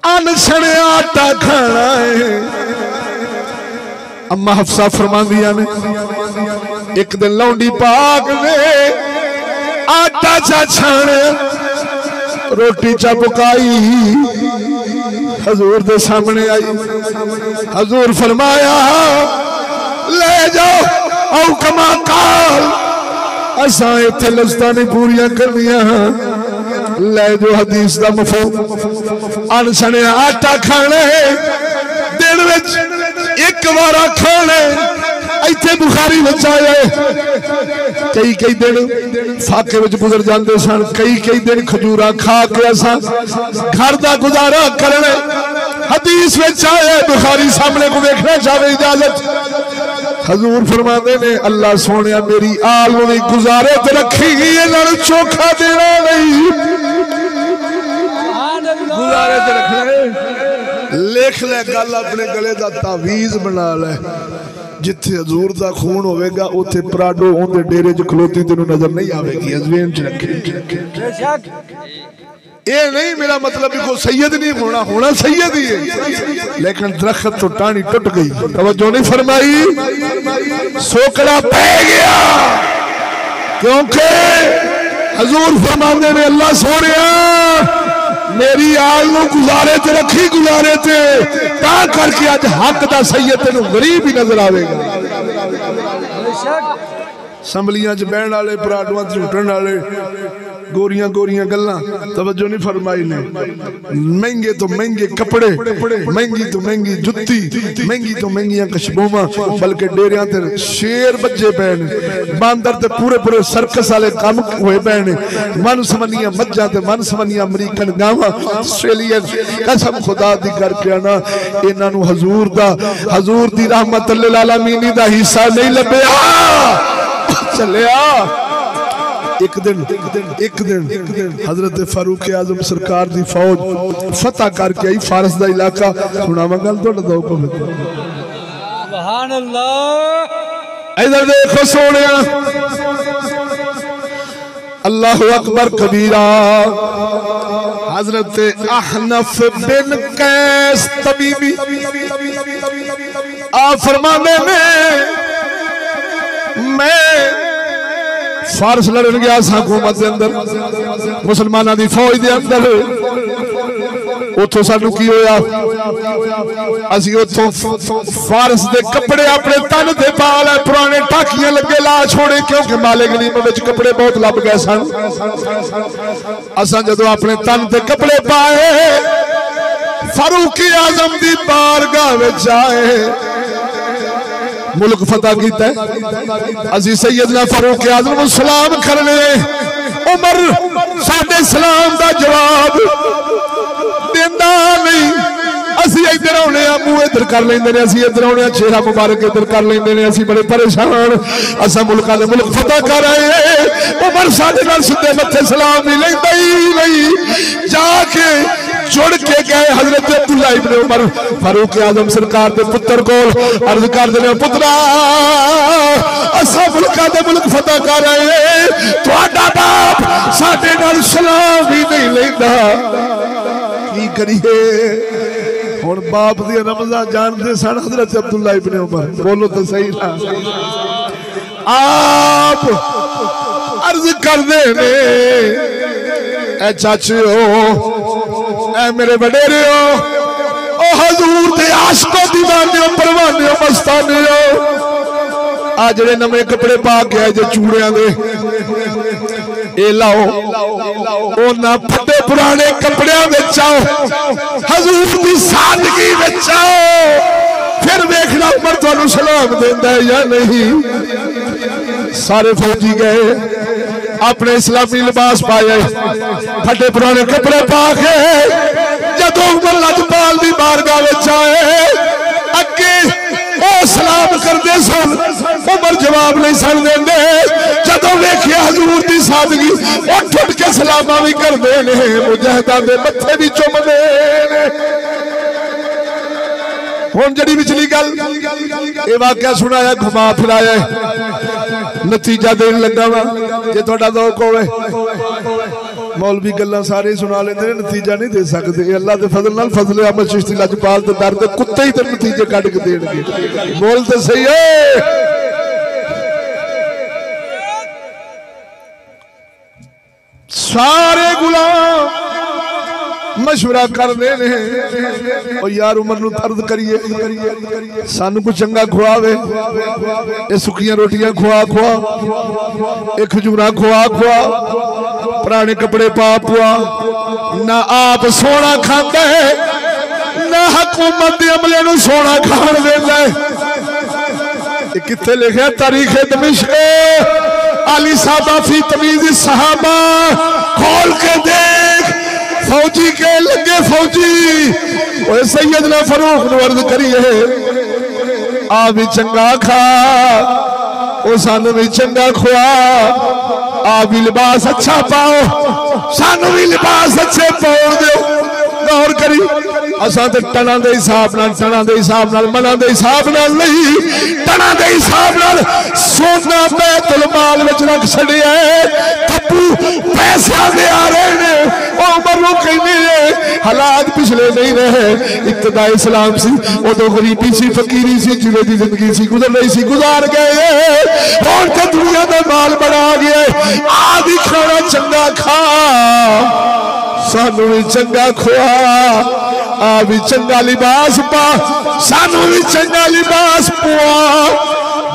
अनछड़े आटा खाना है अम्मा हफ्सा फरमांदियां ने एक दिन लौंडी पाक ने आटा चा छाने रोटी चा पकाई हजूर दे सामने आई हजूर फरमाया ले जाओ औ कमा काल असा इत्थे लज़्ज़तां नहीं पूरियां करनियां ले जो हदीस दा मफहूम अनसने आटा खाने दिन विच एक बार खाने इत्थे बुखारी विच आए कई कई दिन फाके विच गुजर जाते सन कई कई दिन खजूरा खा के असा घर दा गुजारा करने हदीस विच आए बुखारी सामने को देखना चाहे इजाजत हजूर फरमाते ने अल्लाह सोने मेरी आल ने गुजारे ते रखी गई चोखा देना नहीं गुजारे ते रखना लिख ले गल अपने गले दा तावीज बना ले जिथे हजूर दा खून होवेगा उथे पराडो उनके डेरे च खलोती तेनू नजर नहीं आवेगी अजवेन च रखे ये नहीं मेरा मतलब को सैयद नहीं होना, होना सैयद ही है, लेकिन दरख्त तो टाणी टूट गई। तवज्जो नहीं फरमाई, सोकड़ा पै गया, क्योंकि हजूर फरमाते ने अल्लाह सोने मेरी आल नूं गुजारे ते रखी, गुजारे ते ता करके अज हक दा सैयद तेनू गरीब ही नजर आवेगा। असंबलियां च बहन वाले, पराडुआं झूटण वाले, गोरियां गोरियां गल्लां, तवज्जो नहीं फरमाई ने। महंगे तो महंगे कपड़े, महंगी तो महंगी जुत्ती, महंगी तो महंगियां कशबोमा, बल्कि डेरियां ते शेर बजे पे ने, बांदर ते पूरे पूरे सर्कस वाले काम होए पे ने, मन समनियां मज्जां ते मन समनियां अमरीकन गावां, ऑस्ट्रेलियन, कसम खुदा दी करके आना इन्हां नूं हजूर दी रहमत लिल आलमीन दा हिस्सा नहीं लभया। चलिया एक दिन हजरत फारूक आजम सरकार दी फौज फतह करके आई फारस दा इलाका। सुनावा गल तुहाडा दो सुभान अल्लाह। इधर देखो सोने, अल्लाहु अकबर कबीरा। हजरत अहनफ बिन कैस तबीबी आ फरमाने में मैं फारस लड़न गया हुकूमत के अंदर, मुसलमानों की फौज के अंदर। उतो सानू की होया, असी उतो फारस के कपड़े अपने तन से पा ले, पुराने टाकियां लगे ला छोड़े, क्योंकि माले गनीम में कपड़े बहुत लभ गए सन। असा जदों अपने तन से कपड़े पाए, फारूक आजम की बारगाह विच आए, मुल्क फतह किया, असी सैयदना फारूक आजम को सलाम करने, उमर साडे सलाम का जवाब देंदा नहीं। असी इधर आने मुंह इधर कर लेंदे ने, असी इधर आने चेहरा मुबारक इधर कर लेंदे ने, असी बड़े परेशान, असा मुल्कां दे मुल्क फतह कर आए। उमर साडे नाल सीधे मत्थे सलाम नहीं लैंदा ही नहीं, जाके जुड़ के गए हजरत अब्दुल्ला इब्ने उमर फारूक आजम सरकार के पुत्र को अर्ज कर देने, पुत्रा असा मुल्कां दे मुल्क फतह कर आए, तुहाडा बाप साडे नाल सलाम ही नहीं लैंदा, की करिए? हुण बाप दी रमज़ा जानते सन हजरत अब्दुल्ला इब्ने उमर, बोलो तो सही ना। आप अर्ज कर दे ने, ए चाचियो, ऐ मेरे वडेरे हो, ओ हजूर दे आशिको दीवाने परवाने मस्ताने हो, आ जेड़े नवे कपड़े पा के आए जे चूड़ियां दे, ए लाओ, ओ ना फटे पुराने कपड़ियां विच आओ, हजूर दी सादगी विच आओ, फिर देखना उमर तुहानू सलाम देंदा है या नहीं। सारे फौजी गए, अपने इस्लामी लिबास पाए, फटे पुराने कपड़े पा के जदों उमर लजपाल दी बारगाह विच आए, अगे ओ सलाम करदे सन, उमर जवाब नहीं सन देंदे। जदों वेखिया हजूर दी सादगी, उठ उठ के सलामा भी करदे ने, मुजाहिदां दे मत्थे भी चुमदे ने। हुण जड़ी विचली गल ये वाकया सुनाया, घुमा फिराया, नतीजा देन लगा वा। जे तुहाडा दौक होवे, मौलवी गल्लां सारे सुना लेंदे ने, नतीजा नहीं दे सकते। अल्लाह दे फजल नाल फजले अहमद चिश्ती लजपाल ते दर दे कुत्ते ही ते नतीजे कढ के देणगे। बोल ते सही है। सारे गुलाम मशवरा कर दे ने, ओ यार उमर नूं तर्द करिए, सानू कुछ चंगा खुआवे, ये सुखियां रोटियां खुआ खुआ, ये खजूरा खुआ खुआ, पुराने कपड़े पा पुआ, ना आप सोना खांदा है, ना हुकूमत दे अमले नूं सोना खाण देंदा है। किथे लिखा तारीख दमिश्क अली साहबा फी तमीज़ सहाबा, खोल के देख, फौजी के लगे फौजी, ओए सैयदना फारूक नूं अर्ज करिए, आ भी चंगा खा, ओ सानू भी चंगा खुआ, आ भी लिबास अच्छा पाओ, सानू भी लिबास अच्छे पाओ दो। गौर करी असां ते टना दे हिसाब नाल मना दे हिसाब नाल नहीं, टना दे हिसाब नाल सोना बैतुल माल विच रख छड़िया थप्पू पैसा दे आ रहे ने। ओ मरो कहने हालात पिछले नहीं रहे, इब्तिदा इस्लाम सी उदों गरीबी सी फकीरी सी जिवें दी जिंदगी सी गुजर रही सी, गुजार गए। हुण ते दुनिया दा माल बड़ा गया, आदि खाना चंगा खा सानू भी चंगा खुआ, आ भी चंगा लिबास पा सानू भी चंगा लिबास पुआ।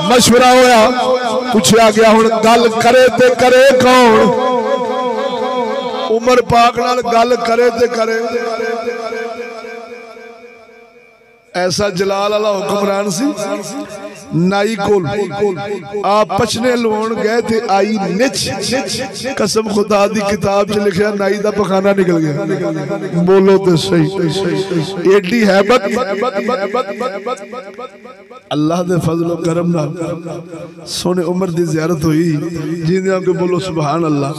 मशवरा होया, पूछा गया हुण गल करे ते करे कौन? उमर पाक नाल गल करे ते करे ऐसा जलाल वाला हुक्मरान सी। नाई कोल आप पछने लवाउण गए थे, आई निच कसम खुदा दी किताब च लिखिया नाई दा पखाना निकल गया। बोलो तो सही, एडी हैबत अल्लाह दे फजल करम नाल सोने उमर दी ज़ियारत हुई। जिंदे आके बोलो सुभान अल्लाह।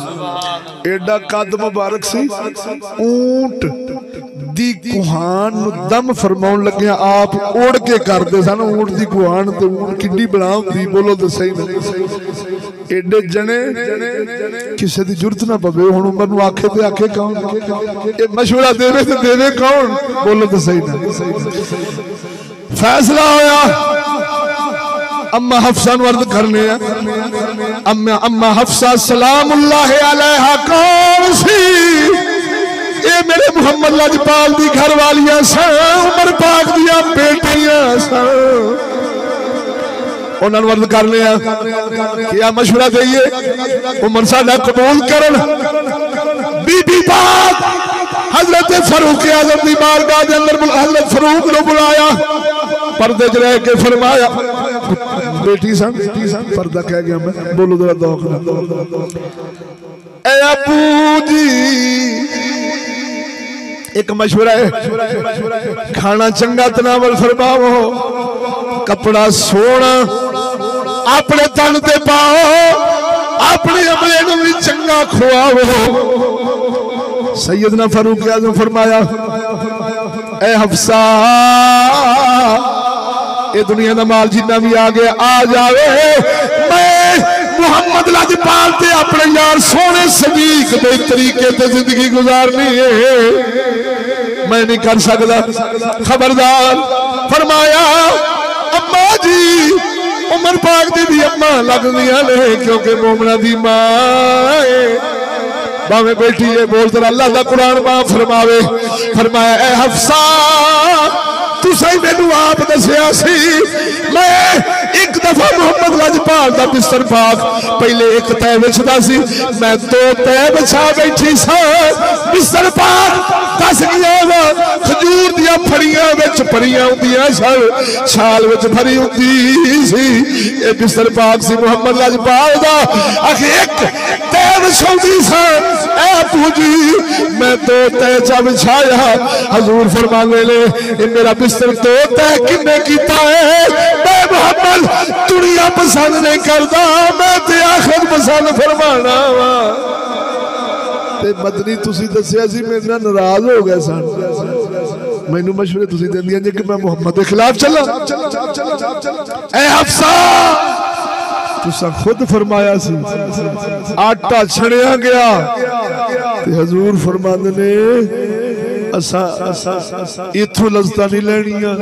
एडा कद मुबारक सी, ऊंट दी कुहान दम फरमाउण लगे आप उड़ के करते सन। ऊंट दी कुहान ते ऊंट किड्डी बड़ा हुंदी, बोलो तो सही ना। एडे जने किसी दी जुरत ना पवे हुण उमर नूं आखे ते आखे कौन? ये मशवरा देवे ते देवे कौन? बोलो तो सही ना। फैसला होया, अम्मा हफ्सा नूं अर्ज करने अम्मा हफ्सा सलामुल्लाह अलैहा कौन सी? ये मेरे मुहम्मद लजपाल दी घर वालियां सन, उमर पाक दियां बेटियां सन। उन्होंने अर्ज करने क्या मशवरा देइए उमर साडा कबूल करन। बीबी पाक हजरत फरूक आजम दी बारगाह दे अंदर हजरत फरूक नूं बुलाया, पर्दे च रह के फरमाया बेटी सन पर्दा कह गया मैं, बोलो जरा दौख ना। ए अबू जी एक मशवरा है, खाना चंगा तनावल फरमाओ, कपड़ा सोना अपने तन ते पाओ, अपने अमले नूं भी चंगा खुआओ। सैयदना फारूक आज़म फरमाया ए हफ्सा ये दुनिया का माल जिन्ना भी आ गया आ जावे, मैं मुहम्मद लजपाल ते अपने यार सोने सदीक दे तरीके ते जिंदगी गुजारनी है, मैं नहीं कर सकता। खबरदार फरमाया अम्मा जी उमर पाक दी भी अम्मा लगदियां ने क्योंकि मोमना दी मां भावे बेटी है। बोल तेरा अल्लाह दा कुरान माफ फरमावे। फरमाया ए हफ्सा तुसीं मैनू आप दसिया सी, मैं एक दफा मुहम्मद लजपाल दा बिस्तर पाक पहले एक तय बिछदा सी, मैं दो तय बिछा बैठी सा। बिस्तर पाक दस गया खजूर दियां फड़ियां विच भरियां हुंदियां सन, छाल विच भरी हुंदी सी। ये बिस्तर पाक सी मुहम्मद लजपाल दा। आखिर एक तय बिछाउंदी सा, ऐ अबू जी मैं दो तय चा बिछाया। हजूर फरमांदे ने ये मेरा बिस्तर दो तय किन्ने कीता है? मैं मुहम्मद दुनिया पसंद नहीं करता, मैं ते आखिरत पसंद फरमाना वा। ते मदनी तुसी दसिया सी मेरे नाल नाराज हो गए सन, मैनू मशवरे तुसी देंदियां जे कि मैं मुहम्मद के खिलाफ चला। ए हफ्सा तुसा खुद फरमाया सी आटा छड़िया गया ते हजूर फरमांदे ने असा इथों लज़्ज़तां नहीं लैणियां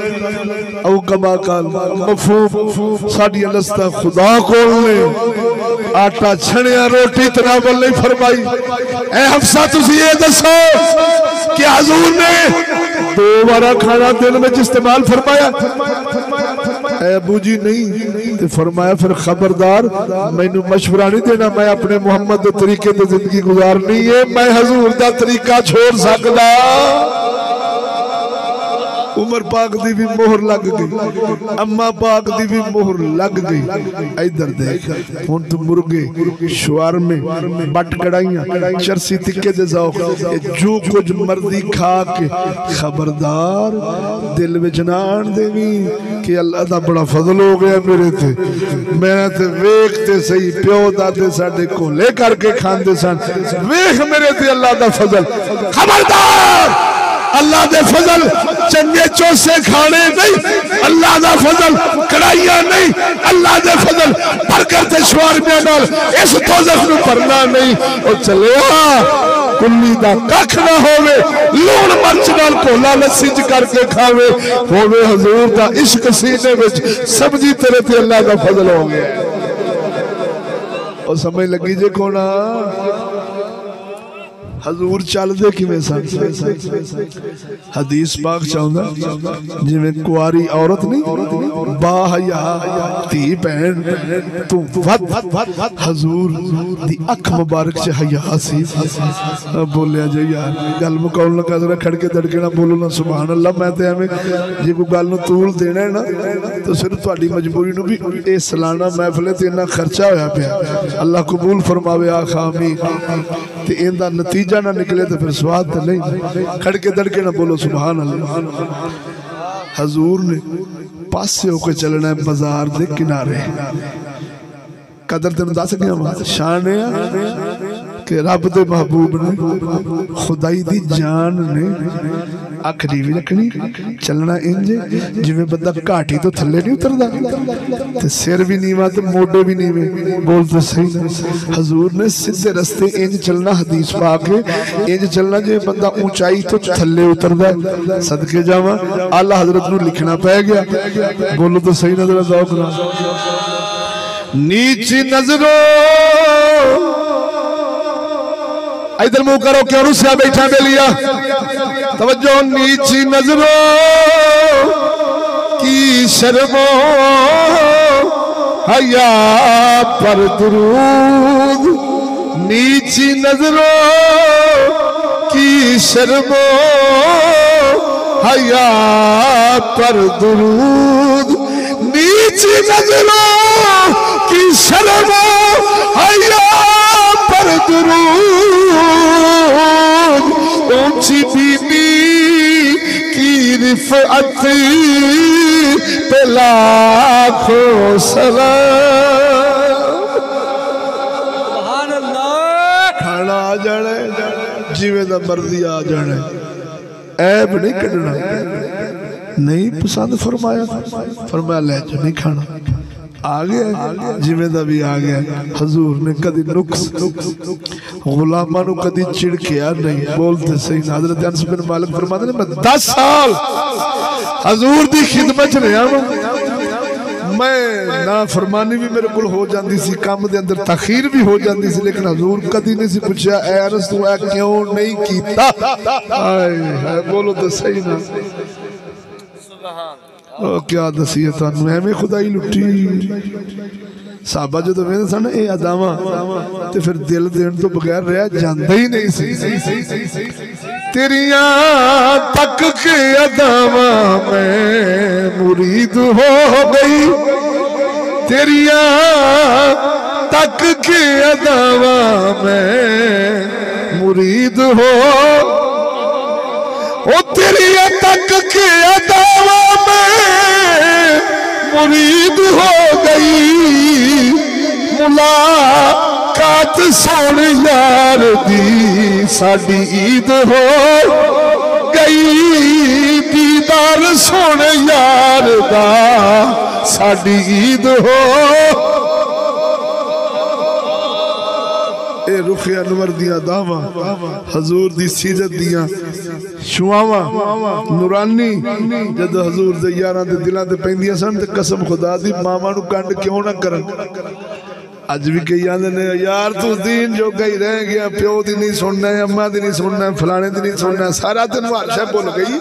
औ कमा काल मफहूम साडियां लज़्ज़तां खुदा कोल ने। आटा छड़िया रोटी तनावल नहीं फरमाई। ए हफ्सा तुसी ये दसो कि हजूर ने दो बारा खाना दिन में इस्तेमाल फरमाया? अबू जी नहीं। तो फरमाया फिर खबरदार मैनू मशवरा नहीं देना, मैं अपने मुहम्मद के तरीके से जिंदगी गुजारनी है, मैं हजूर का तरीका छोड़ सकदा। उमर पाक दी भी मोहर लग गई, अम्मा पाक दी भी मोहर लग गई। इधर देख हुण तू मुर्गे शवारमे बट कड़ाइयां चरसी तिक्के दे जाओ जो कुछ मर्जी खा के खबरदार दिल विच ना आण देवी कि अल्लाह दा बड़ा फजल हो गया मेरे ते। मैं ते वेख ते सही प्यो दादे साडे कोले करके खांदे सन, वेख मेरे ते अल्लाह दा फजल। खबरदार अल्लाह दे फजल चंगे चोसे खाने नहीं, अल्लाह दा फजल कढ़ाइयां नहीं, अल्लाह दे फजल बर्गर ते शवारमियां नाल इस दोज़ख नूं भरना नहीं। ओ चलिया कुल्ली दा कख ना होवे, लूण मर्च नाल घोला लस्सी च करके खावे, होवे हजूर दा इश्क सीने विच, समझी तेरे ते अल्लाह दा फजल हो गया। और समझ लगी जे कोना हजूर चलदे किवें सन। हदीस पाक चाहुंदा जिवें कुआरी औरत नहीं बाहया धी भैन तू वद हजूर दी अख मुबारक च हया सी। बोलिया जे यार गल मुकाउण लगा जरा खड़के दड़के ना बोलो ना सुभान अल्लाह। मैं ते एवें जे कोई गल नूं तूल देना है ना तो सिर्फ तुहाडी मजबूरी नूं भी इह सालाना महफिल ते इन्ना खर्चा होया पिया, अल्लाह कबूल फरमावे आख आमीन। ते इहदा नतीजा ना निकले तो फिर स्वाद तो नहीं। खड़के दड़के ना बोलो सुभान अल्लाह। हजूर ने पासे होके चलना है बाजार दे किनारे। कदर तेन दस गया शान कि रब दे महबूब ने खुदाई दी जान ने अख नीवी रखनी, चलना इंज जिवें बंदा घाटी तो थले नहीं उतरदा, ते सिर भी नीवा ते मोढे भी नीवे। बोल तो सही। हजूर ने सीधे रस्ते इंज चलना, हदीस पाक है इंज चलना जिवें बंदा ऊंचाई तो थले उतरदा। सदके जावा आला हजरत नूं लिखना पै गया। बोलो तो सही ना, जरा ज़ौक़ नाल। नीची नजरों इधर मुंह करो, क्यों रुसिया बैठा बेलिया, तवज्जो। नीची नजरों की शर्मो हया पर दुरूद, नीची नजरों की शर्मो हया पर दुरूद, नीची नजरों की शर्मो हया पर दुरूद, ऊंची बीनी की रिफ़अत पे लाखों सलाम। सुभान अल्लाह। खाना आ जाना जिवें दा मर्जी आ जाना, ऐब नहीं कढ़ना। नहीं पसंद फरमाया, फरमाया ले जो नहीं खाना, आ गया जिवें दा भी आ गया। हजूर ने कदी नुक्स गुलामां नूं कदी चिड़किया नहीं। बोलते सही। हज़रत अनस बिन मालिक फरमाते हैं मैं 10 साल हजूर दी खिदमत च रहा हूं, मैं ना फरमानी भी मेरे को हो जाती सी, काम दे अंदर तखीर भी हो जाती सी, लेकिन हजूर कदी नहीं सी पूछा ऐ अनस तू ऐ क्यों नहीं कीता। हाय हाय बोलो तो सही ना। क्या दसीए तुहानू एवें खुदाई लुटी। साहबा जो वेंदे सन ये अदावां ते फिर दिल देण तो बगैर रहा जांदा ही नहीं सी। तेरियां तक के अदावां मैं मुरीद हो गई, तेरियां तक के अदावां मैं मुरीद हो, ओ तेरियां तक के अदावां मुरीद हो गई। मुलाकात सोने यार दी साडी ईद हो गई, दीदार सोने यार दा साडी ईद हो। ए रुख अनवर दिया दावा, हजूर दी सीरत दिया शुआवा नूरानी जद हजूर दे यारां दे दिलां ते पैंदियां सन ते कसम खुदा दी मावां नूं कंड क्यों ना करन। अज भी कई आंदे ने यार तू दीन जोगा ही रह गया, प्यो दी नहीं सुनना, अम्मा दी नहीं सुनना, फलाने दी नहीं सुनना, सारा दिन वाशा भुल गई।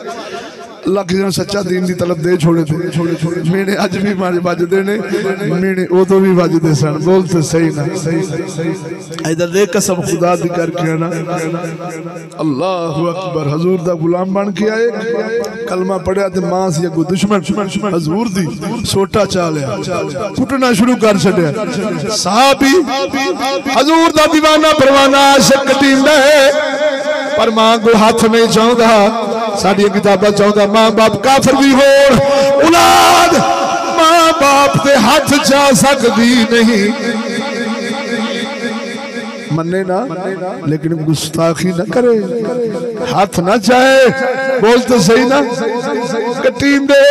लख जन सच्चा दीन की तलब दे छोड़े थे। मेने अज भी मारे बजते ने, मेने उदों भी बजते सन। बोलते सही ना। इधर देख कसम खुदा दी करके ना, अल्लाह अकबर। हजूर दा गुलाम बन के आए, कलमा पढ़िया तो मां से अगू दुश्मन हजूर दी सोटा चा लिया, कुटना शुरू कर छड़िया। साहबी हजूर दा दीवाना परवाना आशिक कटींदा है, पर मां को हाथ नहीं चाहता, साडियां किताबां चाहता मां बाप काफिर भी हो, औलाद मां बाप के हाथ जा सकती नहीं। मने ना लेकिन गुस्ताखी ना करे, हाथ ना चाहे, बोल तो सही ना। कटींदे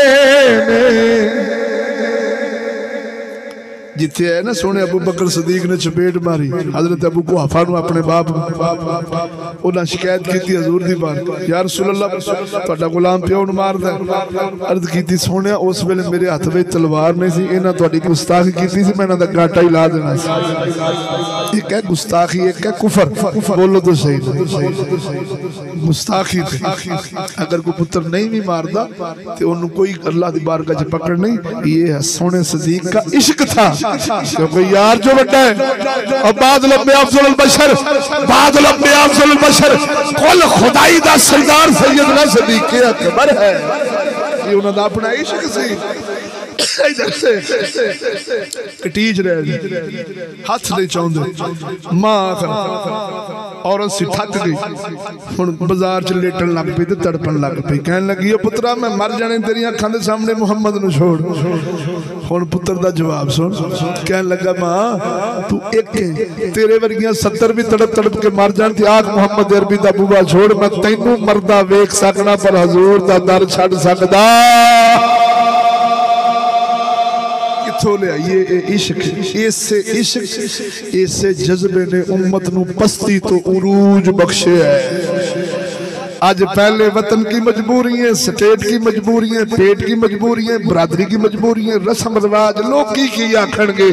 जिथे है ना सोने अबू बकर सदीक ने चपेट मारी हजरत अबू कुहाफा नु अपने बाप उन्हें शिकायत की हजूर दी बात, या रसूल अल्लाह तुहाडा गुलाम प्यो नु मारदा। अर्ज की सोने उस वेले मेरे हाथ में तलवार नहीं सी, इन्हां तुहाडी गुस्ताखी की सी, मैं इन्हां दा गाटा ही ला देना सी। एक है गुस्ताखी, एक है कुफर, बोलो तो सही गुस्ताखी। अगर कोई पुत्र नहीं भी मारदा ते ओनू कोई अल्लाह दी बारगाह च पकड़ नहीं, ये है सोने सदीक का इश्क था। क्योंकि यार जो बड़ा है और बादल अब्बे अफजल बशर, बादल अब्बे अफजल बशर कुल खुदाई दा सरदार सैयदना सदीक अकबर है। ये उन्हां दा अपना इश्क सी। इधर से कटीज रहे, हाथ नहीं चाहते, मां औरत सी थक गई, हुण बाजार च लेटन लग पई ते तड़पन लग पई, कहन लगी पुत्रा मैं मर जाने तेरी अखां दे सामने मुहम्मद नु छोड़। हुण पुत्र दा जवाब सुन, कहन लगा मां तू एक तेरे वर्गियां 70 भी तड़प तड़प के मर जान ते आख मुहम्मद अरबी दा बूबा छोड़, मैं तैनू मरदा वेख सकना पर हजूर दा दर छड़ सकदा। ये इश्क, इससे जज्बे ने उम्मत नू पस्ती तो उरूज बख्शे है। आज पहले वतन की मजबूरी है, स्टेट की मजबूरी है, पेट की मजबूरी है, बरादरी की मजबूरी है, रस्म रिवाज लोग की आखणगे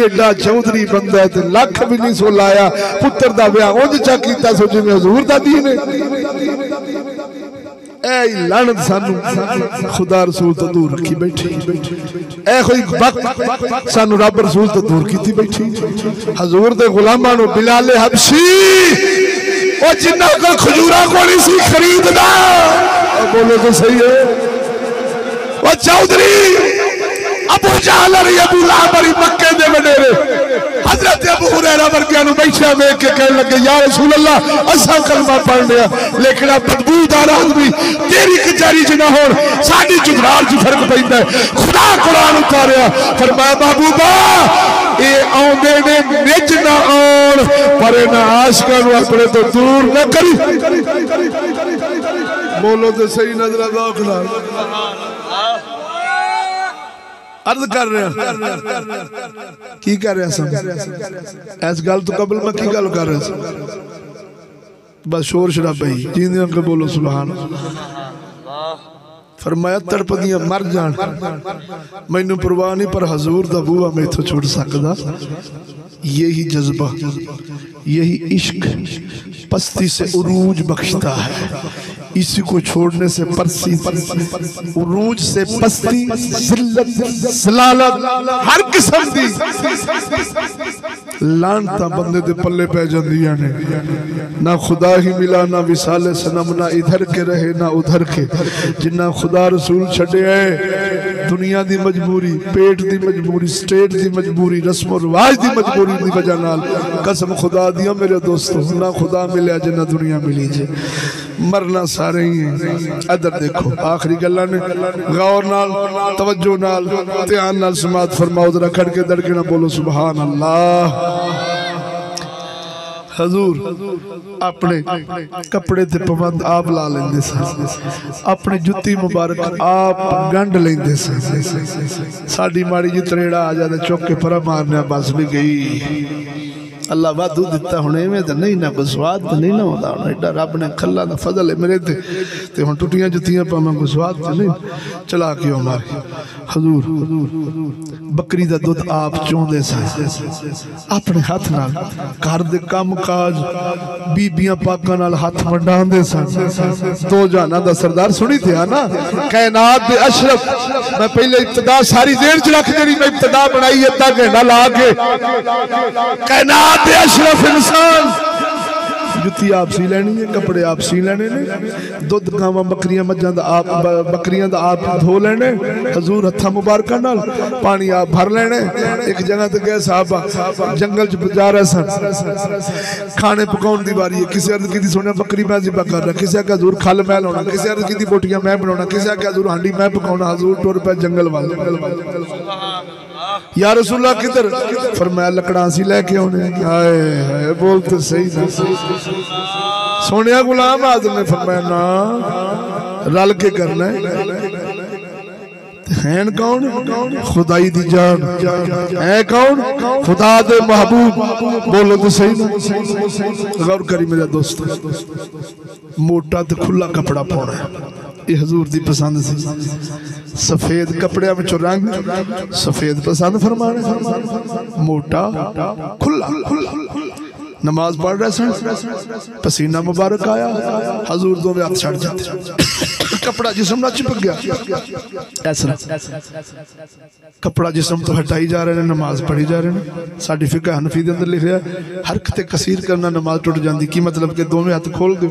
एडा चौधरी बंदा है ते लख भी नहीं सो लाया, पुत्र दा ब्याह उंज चा कीता सो जिवें हुजूर दा दीन है। ऐ लानत सानू खुदा रसूल तो दूर रखी बैठी, ऐ कोई वक्त सानू रब रसूल तो दूर कीती बैठी। हजूर दे गुलामां नु बिलाल हबशी ओ जिन्ना को खजूरा कोनी सी खरीददा, बोलो तो सही है। ओ चौधरी अबू जहल और अबू लहब और मक्के दे वडेरे हजरत अबू हुरैरा वर्गियां नु बैठा देख के कहने लगे या रसूल अल्लाह असा कलमा पढ़ लिया, लेकिन बदबूदार आदमी तेरी कचहरी च ना होण, साडी जुगरार च फर्क पैंदा है। खुदा कुरान उतारिया फरमाया महबूबा ए आउंदे ने निज ना आउण, पर इन्हां आशिकां नु अपने तो दूर ना करी। बोलो तो सही नजर दौख नाल अर्ज कर रहे की कर रहे इस गल तो कबल मैं की गल कर रहा, बस शोर शराबा ही जींदे के बोलो सुभान। फरमाया तड़पदियां मर जान मैनू परवाह नहीं, पर हजूर दा बूहा मैं इथों छुड़ सकदा। यही जज्बा, यही इश्क पस्ती से उरूज बख्शता है। इसी को छोड़ने से परसी उरूज से पस्ती जिल्लत ज़लालत हर किस्म दी लानता बंदे दे पल्ले पै जांदियां ने। ना खुदा ही मिला ना विसाले सनम, ना इधर के रहे ना उधर के। जिन्ना खुदा रसूल छड्या है दुनिया दी मजबूरी, पेट दी मजबूरी, स्टेट दी मजबूरी, रस्म रिवाज दी मजबूरी दी वजह नाल कसम खुदा दिया मेरे दोस्तों ना खुदा मिले जिन्ना दुनिया मिली जे। मरना सारे ही है। अदर देखो आखिरी गल्लां ने गौर नाल तवज्जो नाल ध्यान नाल समात फरमाओ, जरा खड़के दड़के ना बोलो सुभान अल्लाह। हजूर अपने कपड़े ते पाबंद आप ला लेंदे सन, अपनी जुत्ती मुबारक आप गंढ लेंदे सन। साडी माड़ी जी तरेड़ा आ जाए चुक के परा मारने बस भी गई। अल्लाह वाधू दिता हुण इवें तो नहीं ना कोई स्वाद तो नहीं ना होंदा, एडा रब ने खल्ला दा फजल है मेरे ते हुण टुटियां जुत्तियां पावां कोई स्वाद तो नहीं। चला क्यों मारे हजूर बकरी दा दुध आप चोंदे सन अपने हाथ नाल, घर दे काम काज बीबियां पाकां नाल हाथ वंडांदे सन। दो जहानां दा सरदार सुनी थे ना, कायनात दे अशरफ। मैं पहले इब्तिदा सारी देर च रख देनी, मैं इब्तिदा बनाई अद्धा घंटा ला के। कायनात दे अशरफ इंसान जुत्ती आप सी लैनी है, कपड़े आप सी लेने ने, दुध गावां बकरियां मज्जां दा आप बकरियां दा आप धो लेने। हजूर हत्था मुबारकां नाल पानी आप भर लेने। एक जगह ते गए साहब जंगल च जा रहे सन, खाने पकाउण दी बारी है। किसी अर्ज की सुनिया बकरी मैं ज़िबा कर रहा, किसी आख्या हजूर खल मैं लाउणा, किसी अर्ज की बोटियां मैं बनाउणा, किसी आख्या हजूर हांडी मैं पकाउणा। हजूर टुर पे जंगल वाल या रसूलुल्लाह किधर? फरमाया लकड़ासी लेके आने। हाय हाय बोल तो सही ना। सोनिया गुलाम आजम ने फरमाया ना रल के करना है कौन? खुदाई दी जान है कौन? खुदा दे महबूब। बोलो तो सही ना। गौर करी मेरा दोस्त, मोटा तो खुला कपड़ा पाना है, ये हजूर दी पसंद सी। सफेद कपड़े में रंग सफेद पसंद फरमाने, मोटा खुला नमाज पढ़ रहे सन, पसीना मुबारक आया, हजूर दो हाथ छड़ जाते, कपड़ा जिस्म ना चिपक गया, ऐसा कपड़ा जिस्म तो हटाई जा रहे हैं, नमाज पढ़ी जा रहे हैं। साडी फिक़ह हनफी दे अंदर लिखा हरकत कसीर करना नमाज टुट जाती। की मतलब कि दोवें हाथ खोल दो,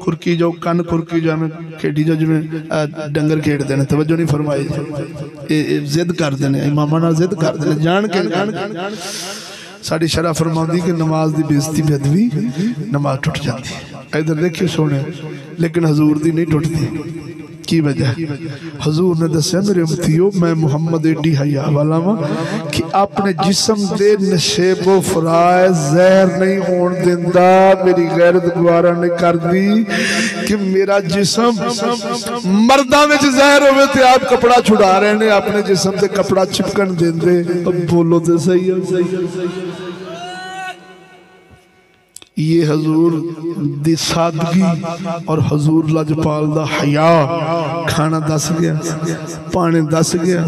खुरकी जाओ, कन खुरकी जाए, खेडी जाओ जिवें डंगर खेडते हैं। तवज्जो नहीं फरमाई, जिद करते हैं, इमामां नाल जिद करते हैं जान के। साड़ी शरा फरमाती कि नमाज की बेइज्जती बेदबी नमाज टुट जाती है। इधर देखिए सोने, लेकिन हजूर दी नहीं टुटती। की वजह? हजूर ने दसिया मेरे उम्मतियों मैं मुहम्मद एडी हया वाला वा कि अपने जिस्म दे नशेबो फराए जहर नहीं होन दिंदा। मेरी गैरत गवारा नहीं करदी कि मेरा जिस्म मर्दा विच जहर होवे ते आप कपड़ा छुड़ा रहे ने, अपने जिस्म ते कपड़ा चिपकन देंदे। बोलो तो सही है। ये हजूर दी सादगी और हजूर लजपाल दा हया। खाना दस गया, पानी दस गया,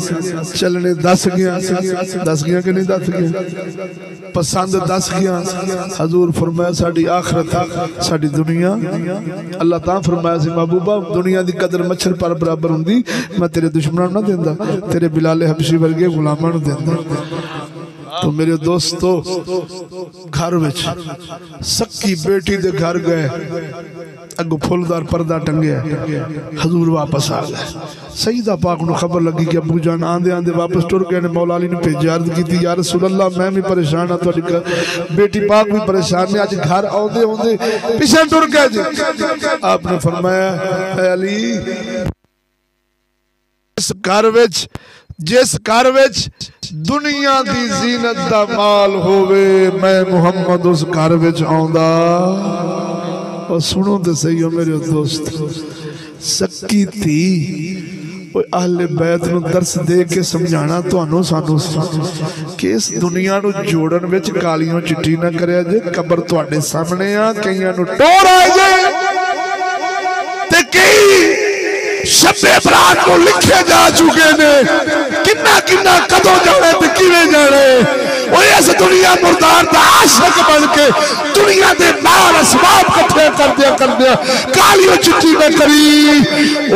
चलने दस गया कि नहीं दस गया, पसंद दस गया। हजूर फरमाया साडी आखरत साडी दुनिया। अल्लाह तां फरमाया सी महबूबा दुनिया दी कदर मच्छर पर बराबर हुंदी, मैं तेरे दुश्मनां नूं ना देंदा, तेरे बिलाल हबशी वर्गे गुलामां नूं देंदा। तो मेरे दोस्तों घर विच सक्की बेटी दे घर गए, अगो फुलदार पर्दा टंगया, हजूर वापस आ गए। सईदा पाक नूं खबर लगी कि अबू जान आंदे आंदे वापस टुर गए ने। मौला अली ने भेजा, अर्ज की या रसूल अल्लाह मैं भी परेशान हाँ, तुहाडी बेटी पाक भी परेशान ने, अज घर आउंदे आउंदे पिछे टुर गए जी। आपने फरमाया अली जिस घर विच दुनिया दी जीनत दा माल होवे, मैं मुहम्मद उस घर विच आउंदा। और सुनो तो सही हो मेरे दोस्त, सक्की थी अहले बैत नूं दर्श दे के समझाना तुहानू सानू कि इस दुनिया नूं जोड़न विच कालियों चिट्ठी ना करिया जे। कबर तुहाडे सामने आ, कईयां नूं टोर आए जे ते कई शब्बे बरात को लिखे जा चुके ने, किन्ना किन्ना कदों जाने ते किवें जाने। इस दुनिया मुर्दार दा आशिक बन के दुनिया दे माल असबाब इकट्ठे कर दिया कालियों चिट्ठी में करी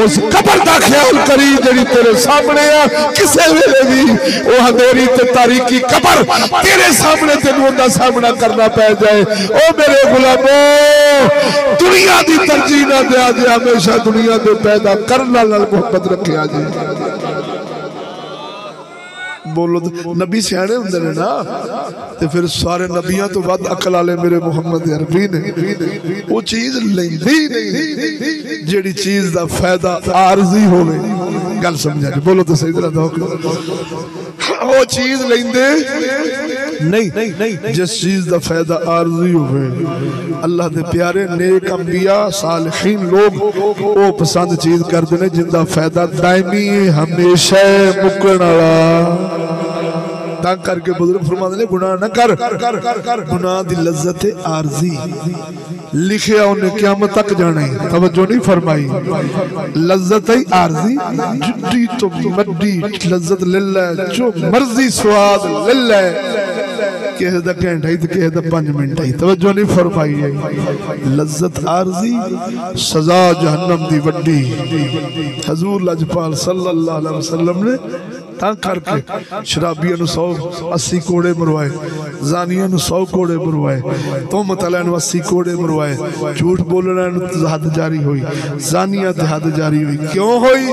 उस कबर दा ख्याल करी जेड़ी तेरे सामने आ। किसे वेले भी वो अंधेरी ते तारीकी कबर तेरे सामने तेनू उनदा सामना करना पै जाए। ओ मेरे गुलामो दुनिया दी तरजीह ना दिया जे, हमेशा दुनिया दे पैदा करने नाल मोहब्बत रखिया जी। बोलो तो नबी सियाने हुंदे ने ना, ते फिर सारे नबियां तो वध अकल वाले मेरे मुहम्मद अरबी ने वो चीज लैंदी नहीं जेड़ी चीज दा फायदा आरजी होवे। गल समझा जी? बोलो तो सही तरह दो, वो चीज लेंदे नहीं जिस चीज दा फायदा आरजी होवे। अल्लाह दे प्यारे नेक अंबिया सालिहीन लोग वो पसंद चीज करते ने जिंदा फायदा दायमी हमेशा मुकण वाला। तंग करके बुजुर्ग फरमाते ने गुनाह न कर, गुनाह दी लज्जत आरजी लिखिया उन्हें क़यामत तक जाने। तवज्जो नहीं फरमाई, लज्जत आरजी जुड्डी तो मड्डी लज्जत लिल्ला, जो मर्जी स्वाद लिल्ला, किसी दा घंटा ही तो किसी दा 5 मिनट ही। तवज्जो नहीं फरमाई है। लज्जत आरजी सजा जहन्नम दी वड्डी। हजूर लजपाल सल्लल्लाहु अलैहि वसल्लम ने ता करके शराबिया 180 कोड़े मरवाए, जानिया 100 कोड़े मरवाए, तोहमत वाले 80 कोड़े मरवाए, झूठ बोलने हद जारी हुई, जानिया ते हद जारी हुई। क्यों हुई?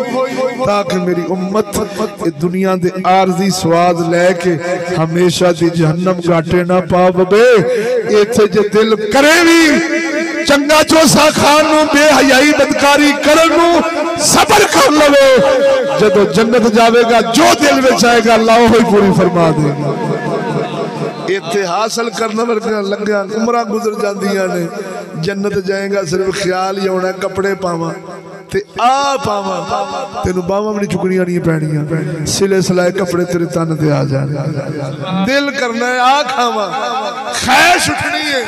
ताकि मेरी उम्मत दुनिया दे आरजी स्वाद लैके हमेशा दी जहन्नम घाटे ना पावे। इत्थे जे दिल करे भी चंगा चोसा खान नूं बेहयाई बदकारी करन नूं सबर कर लवे, जदों जन्नत जावेगा जो दिल में आएगा अल्लाह वही पूरी फरमा देगा। इत्थे हासिल करने वर्गियां लग्गियां उमरां गुजर जांदियां ने, जन्नत जाएगा सिर्फ ख्याल ही होना कपड़े पावां ते आ पावां, तेनू बावां भी नहीं चुकनियां नहीं पैणियां, सिले सिलाए कपड़े तेरे तन ते आ जाने। दिल करना है आ खावां, खैश उठनी है,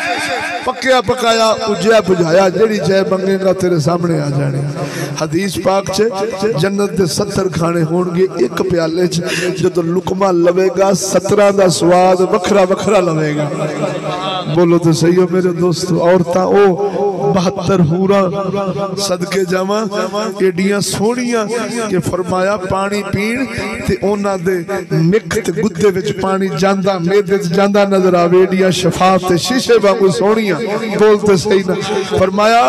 पक्या पकाया उज्या बुझाया, जेड़ी चाहे मंगेगा तेरे सामने आ जाने। हदीस पाक च जन्नत दे 70 खाने होणगे एक प्याले च, जदों लुकमा लवेगा 17 दा स्वाद वखरा वखरा लवेगा। बोलो तो सही हो मेरे दोस्तों। औरतां ओ 72 हूरां सदके जावां एडियां सोहणियां कि फरमाया पानी पीण ते उन्हां दे निक ते गुद्दे विच पानी जांदा मेदे च जांदा नजर आवे, एडियां शफाफ ते शीशे वांगू सोहणियां। बोलते सही ना। फरमाया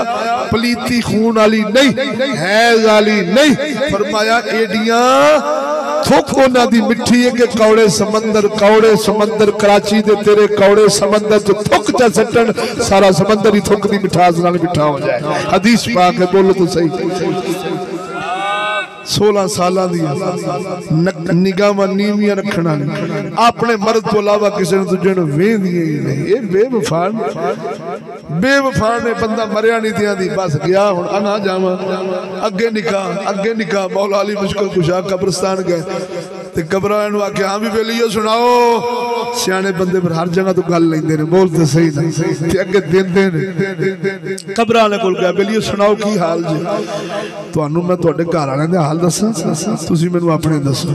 पलीती खून वाली नहीं, हैज वाली नहीं, फरमाया एडियां थुक उन्हां दी मिठी है कि कौड़े समंदर कराची दे तेरे कौड़े समंदर च थुक जा सटन, सारा समंदर ही थुक दी मिठास नाल मिठा हो जाए। हदीस पाक है। बोलो तो सही। 16 साल निगाह नीवियां रखना नहीं, अपने मर्द तो अलावा किसी ने दूजे ने वेंदियां ही नहीं। ये बेवफा ने बंदा मरिया नहीं दिया दी, बस गया हुण अना जावा अगे निकाह मौला अली मुश्किल कुशा कब्रिस्तान गए ते कब्रां नु आखे हाँ भी वेलियो सुनाओ, सियाने बंदे पर हर जगह तो गल लेंदे ने। बोलते सही ना ते अगे देंदे ने। कब्रां वाले कोल गया वेलियो सुनाओ की हाल जी, तुहानू मैं तुहाडे घर वाले दे हाल दसां, तुसीं मैनू अपने दसो।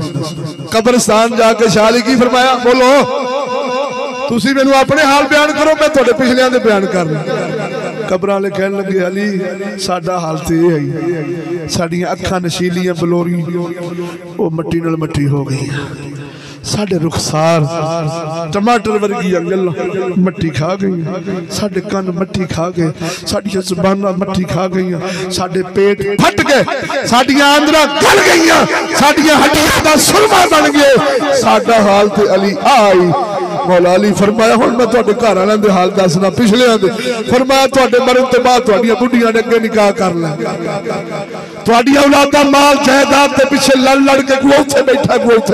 कब्रिस्तान जाके शाली की फरमाया, बोलो तुसीं मैनू अपने हाल बयान करो, मैं तुहाडे पिछलियां दे बयान कर रहा। कब्रां वाले कहन लगे अली साडा हाल ते ये है, साडियां अखां नशीलियां बलोरी वो मट्टी नाल मट्टी हो गई, साडे रुखसार टमाटर वर्गियां गल्लां मट्टी खा गई, साडे कन मट्टी खा गए, साडियां ज़ुबानां मट्टी खा गईयां, साडे पेट फट गए, साडियां आंदरां गल गईयां, साडियां हड्डियां दा सुरमा बन गए, साडा हाल ते अली आई। मौला अली फरमाया हुण मैं तुहाडे घर वालियां दे हाल दसना पिछलियां दे। फरमाया तुहाडे मरन तो बाद तुहाडीआं बुढ़ियां ने अगे निकाह कर लै, तुहाडीआं औलादां माल जायदाद दे पिछे लड़ के कोई उत्थे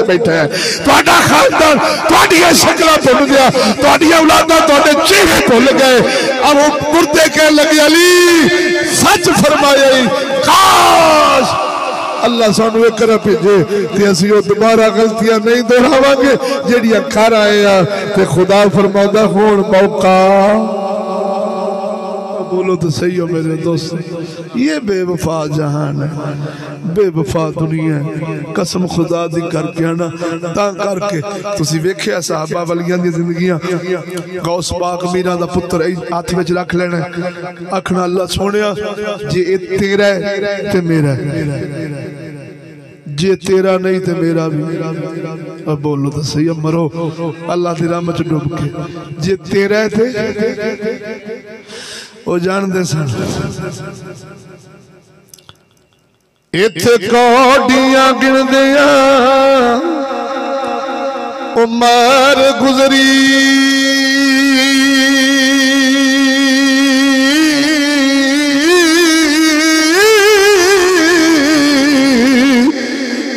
बैठा है, तुहाडा खानदान तुहाडीआं शक्लां भुल गया, तुहाडीआं औलादां तुहाडे चेहरे भुल गए। अब वो मुर्दे कहन लगे अली सच फरमाया, काश अल्लाह सानू एक कर भेजे ते असीं दोबारा गलतियां नहीं दोहरावांगे जेड़ियां कर आए आ। ते खुदा फरमांदा हुण मौका। बोलो तो सही हो मेरे दोस्त। ये बेवफा जहान है, बेवफा दुनिया है, कसम खुदा दी करके आना ता करके तुसी वेख्या साहबा वलियां दी जिंदगियां। गौस पाक मीरा दा पुत्र हाथ विच रख लेना, आखना अल्लाह सोहणिया जे ए तेरा है ते मेरा है, जे तेरा नहीं तो मेरा भी। अब बोलो तो सही, मरो अल्लाह की रहमत च डूब के। जे तेरा थे वो जानते सन इत्थे कौडियां गिनदियां उमर गुजरी,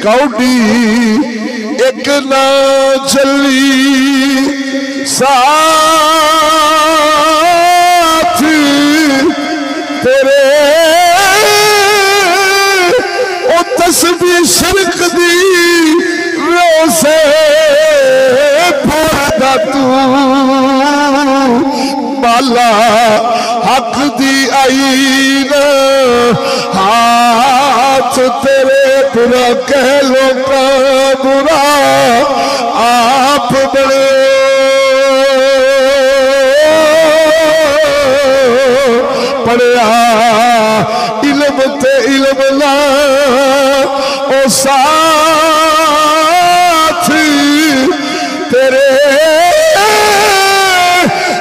कौडी एक ना चली साथ तेरे, ओ तस्बीह शर्क दी रोसे भरदा तू, बाला हक दी आई न हाथ तेरे, बुरा कह लो का बुरा आप बड़े, पढ़िया इल्म ते इल्म ला ओ साथ तेरे,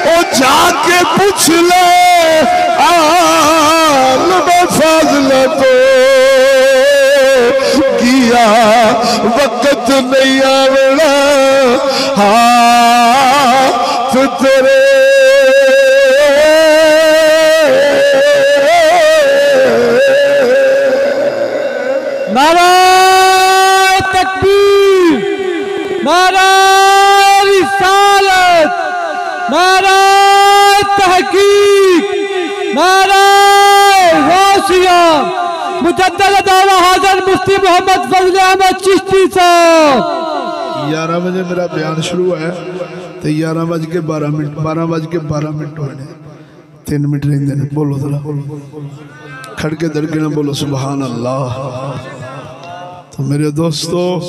ओ जाके पूछ ले आलम फजल तो, किया वक्त नहीं आवना हाथ तेरे। तहकीक, नारे गौसिया, मुजद्दद दावा हाज़िर मुफ्ती मोहम्मद फजल अहमद चिश्ती साहब। 11 बजे मेरा बयान शुरू है तो 11:12 होने 3 मिनट रहते हैं। बोलो जरा खड़के दड़के ना बोलो सुभान अल्लाह। तो मेरे दोस्तों,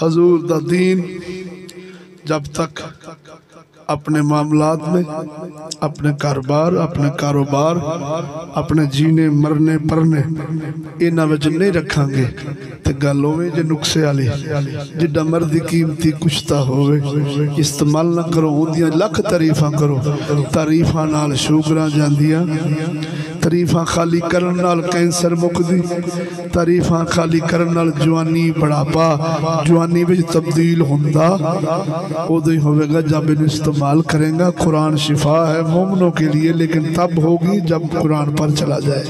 हजूर दा दीन जब तक अपने मामलात में, अपने कारोबार, अपने जीने मरने परने इन्हां विच नहीं रखांगे तो गल होवे जे नुक्से वाली। जिड्डा मर्जी कीमती कुछ तां होवे इस्तेमाल ना करो, उहदियां लख तारीफां करो। तारीफां नाल शुगरां जांदियां, तारीफां खाली करन नाल कैंसर मुकदी, तारीफां खाली करन नाल जवानी बुढ़ापा जवानी विच तब्दील हुंदा उदों ही होवेगा जब इन्हूं इस्तेमाल करेगा। कुरान शिफा है मोमिनों के लिए, लेकिन तब होगी जब कुरान पर चला जाए।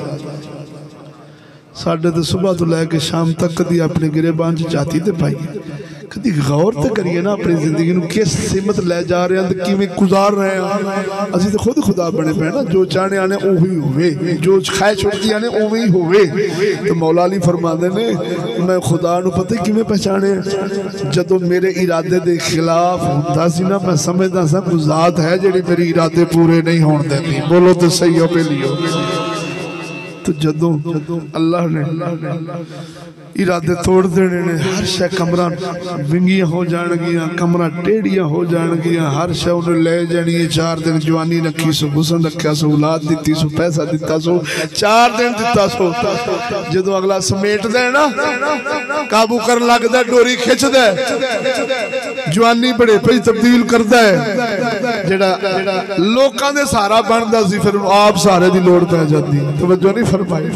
साढ़े तो सुबह तो लैके शाम तक कभी अपने गिरेबान जाती तो पाई, कभी गौर तो करिए ना अपनी जिंदगी में किस सिमत लै जा रहे हैं, किमें गुजार रहे हैं। असी तो खुद खुदा बने पे ना, जो चाहने आने उही होवे, जो ख्वाहिश होती आने उही होवे। तो मौला अली फरमाते ने मैं खुदा नूं पता किमें पहचाने, जदों मेरे इरादे के खिलाफ होंदा सी ना, मैं समझदा सा कोई ज़ात है जिहड़ी मेरे इरादे पूरे नहीं होण देंदी। बोलो तो सही हो पे लियो। तो जदों अल्लाह ने इरादे तोड़ देने ने, हर शै कमरा विंगियां हो जाएगियां, कमरा टेढ़ियां हो जाएगियां, हर शै उन्हें ले जानी है। 4 दिन जवानी रखी सो, हुसन रखा सो, औलाद दी सो, पैसा दिता सो, 4 दिन दिता सो। जदों अगला समेट दे ना, काबू कर लगदा, डोरी खिंचदा, जवानी बड़े पे तब्दील करदा है। जेड़ा लोकां दे सहारा बनदा सी फिर आप सहारे दी लोड़ पै जांदी। तवज्जो नहीं फरमाई।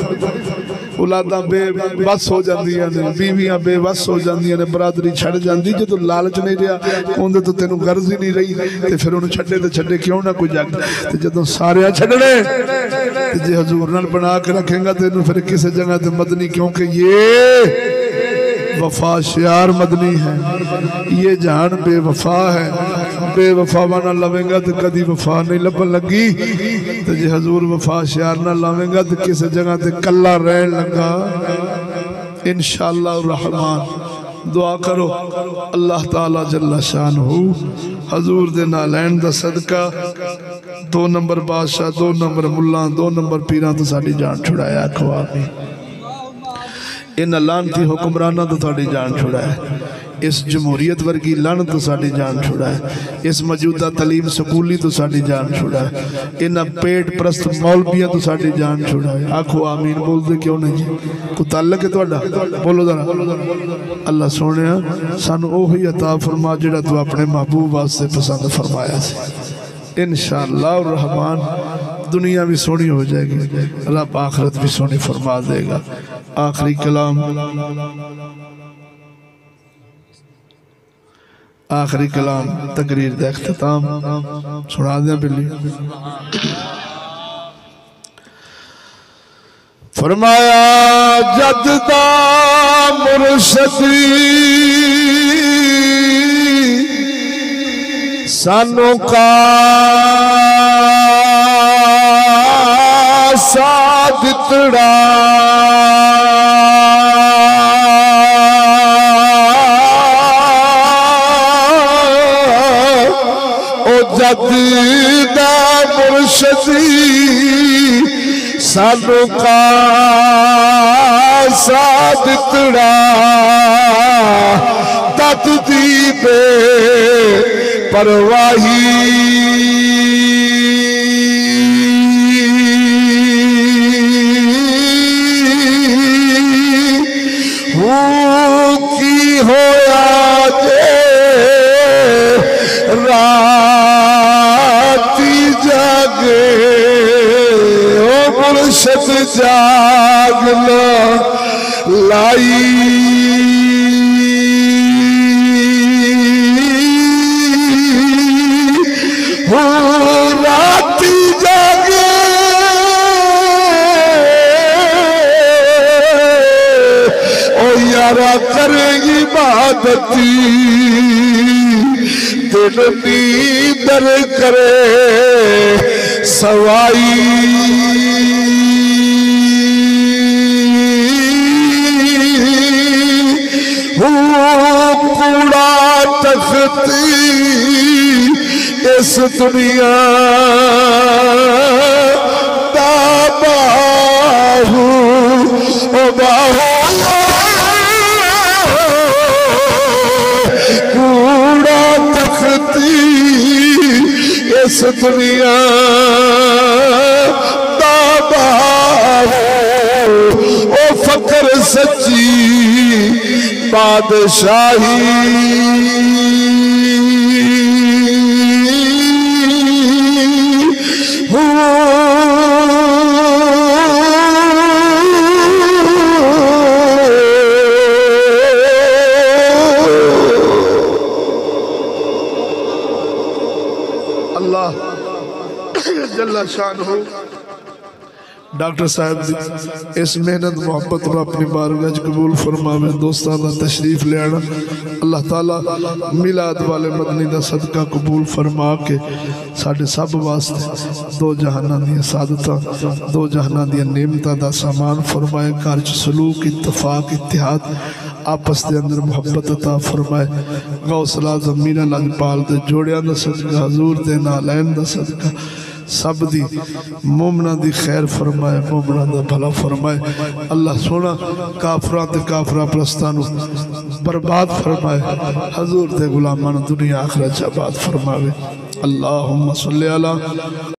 औलादां बेबस हो जांदियां ने, बीवियां बेबस हो जांदियां ने, बरादरी छड़ जांदी। जदों लालच नहीं रहा, उहदे तो तेनू गर्ज ही नहीं रही, ते फिर उहनूं छड्डे ते छड्डे क्यों ना कोई जग। ते जदों सारे छड्डने ते जे हजूर नाल बना के रखेगा तेनू फिर किसी जगह ते मदनी, क्योंकि ये वफा शियार मदनी है, ये जान बेवफा है। बेवफावा ना लवेगा तो कभी वफा नहीं लभन लगी। तो जे हजूर वफा शियार ना लावेगा तो किसी जगह ते कला रहन लगा। इंशाअल्लाह रहमान दुआ करो अल्लाह ताला जल्ला शानहू हजूर दे नालैन दा सदका 2 नंबर बादशाह, 2 नंबर मुल्ला, 2 नंबर पीरां तो साडी जान छुड़ाया। खवाबी इन लानती हुक्मराना तो साडी जान छुड़ाया, इस जमहूरीयत वर्गी लानत तो साडी जान छुड़ाए, इस मौजूदा तलीम स्कूली तो साडी जान छुड़ाए, इन्हां पेट प्रस्त मौलवियां तो साडी जान छुड़ाए। आखो आमीन बोलते क्यों नहीं जी? कोई ताल्लुक है तुहाडा? बोलो जरा। अल्लाह सोहणिया सानू ओही अता फरमा जिहड़ा तू अपने महबूब वास्ते पसंद फरमाया सी। इंशाअल्लाह रहमान दुनिया भी सोहनी हो जाएगी, रब आखिरत भी सोहनी फरमा देगा। आखिरी कलाम, आखिरी कलाम तकरीर का अख्ताम सुना दें। बिल्ली फरमाया जददा मुर्शदी सानू का सादितड़ा जददा मुर्शदी सानू का सादितड़ा तत दी बे परवाही की होया जे राती जागे ओ मुर्शद जागना लाई हो राती जागे ओ यारा करेगी इबादती दिन नींद दर करे सवाई कूड़ा तख्ती इस दुनिया दा बाहू ओ बाहू कूड़ा तख्ती इस दुनिया दा बाहू ओ फकर सच्ची बादशाही अल्लाह जल्ला शानहू डॉक्टर साहब इस मेहनत मोहब्बत में अपनी बारगाह कबूल फरमावे। दोस्तों का तशरीफ ले आना अल्लाह ताला मिलाद वाले मदनी का सदका कबूल फरमा के साढ़े सब वास्ते दो जहाना दी सादतां दो जहाना दी नेमतां दा सामान फरमाए। घर च सलूक इत्तफाक इत्तिहाद आपस के अंदर मोहब्बत अता फरमाए। गौसला मीना लजपाल दे जोड़ियां दा सदका हजूर दे नालैन दा सदका सब दी मोमना दी खैर फरमाए मोमना दा भला फरमाए। अल्लाह सोना काफरां ते काफरा प्रस्तां नूं बर्बाद फरमाए। हजूर दे गुलामां नूं दुनिया आखिरत च आबाद फरमावे। अल्लाहुम्मा सल्ली अला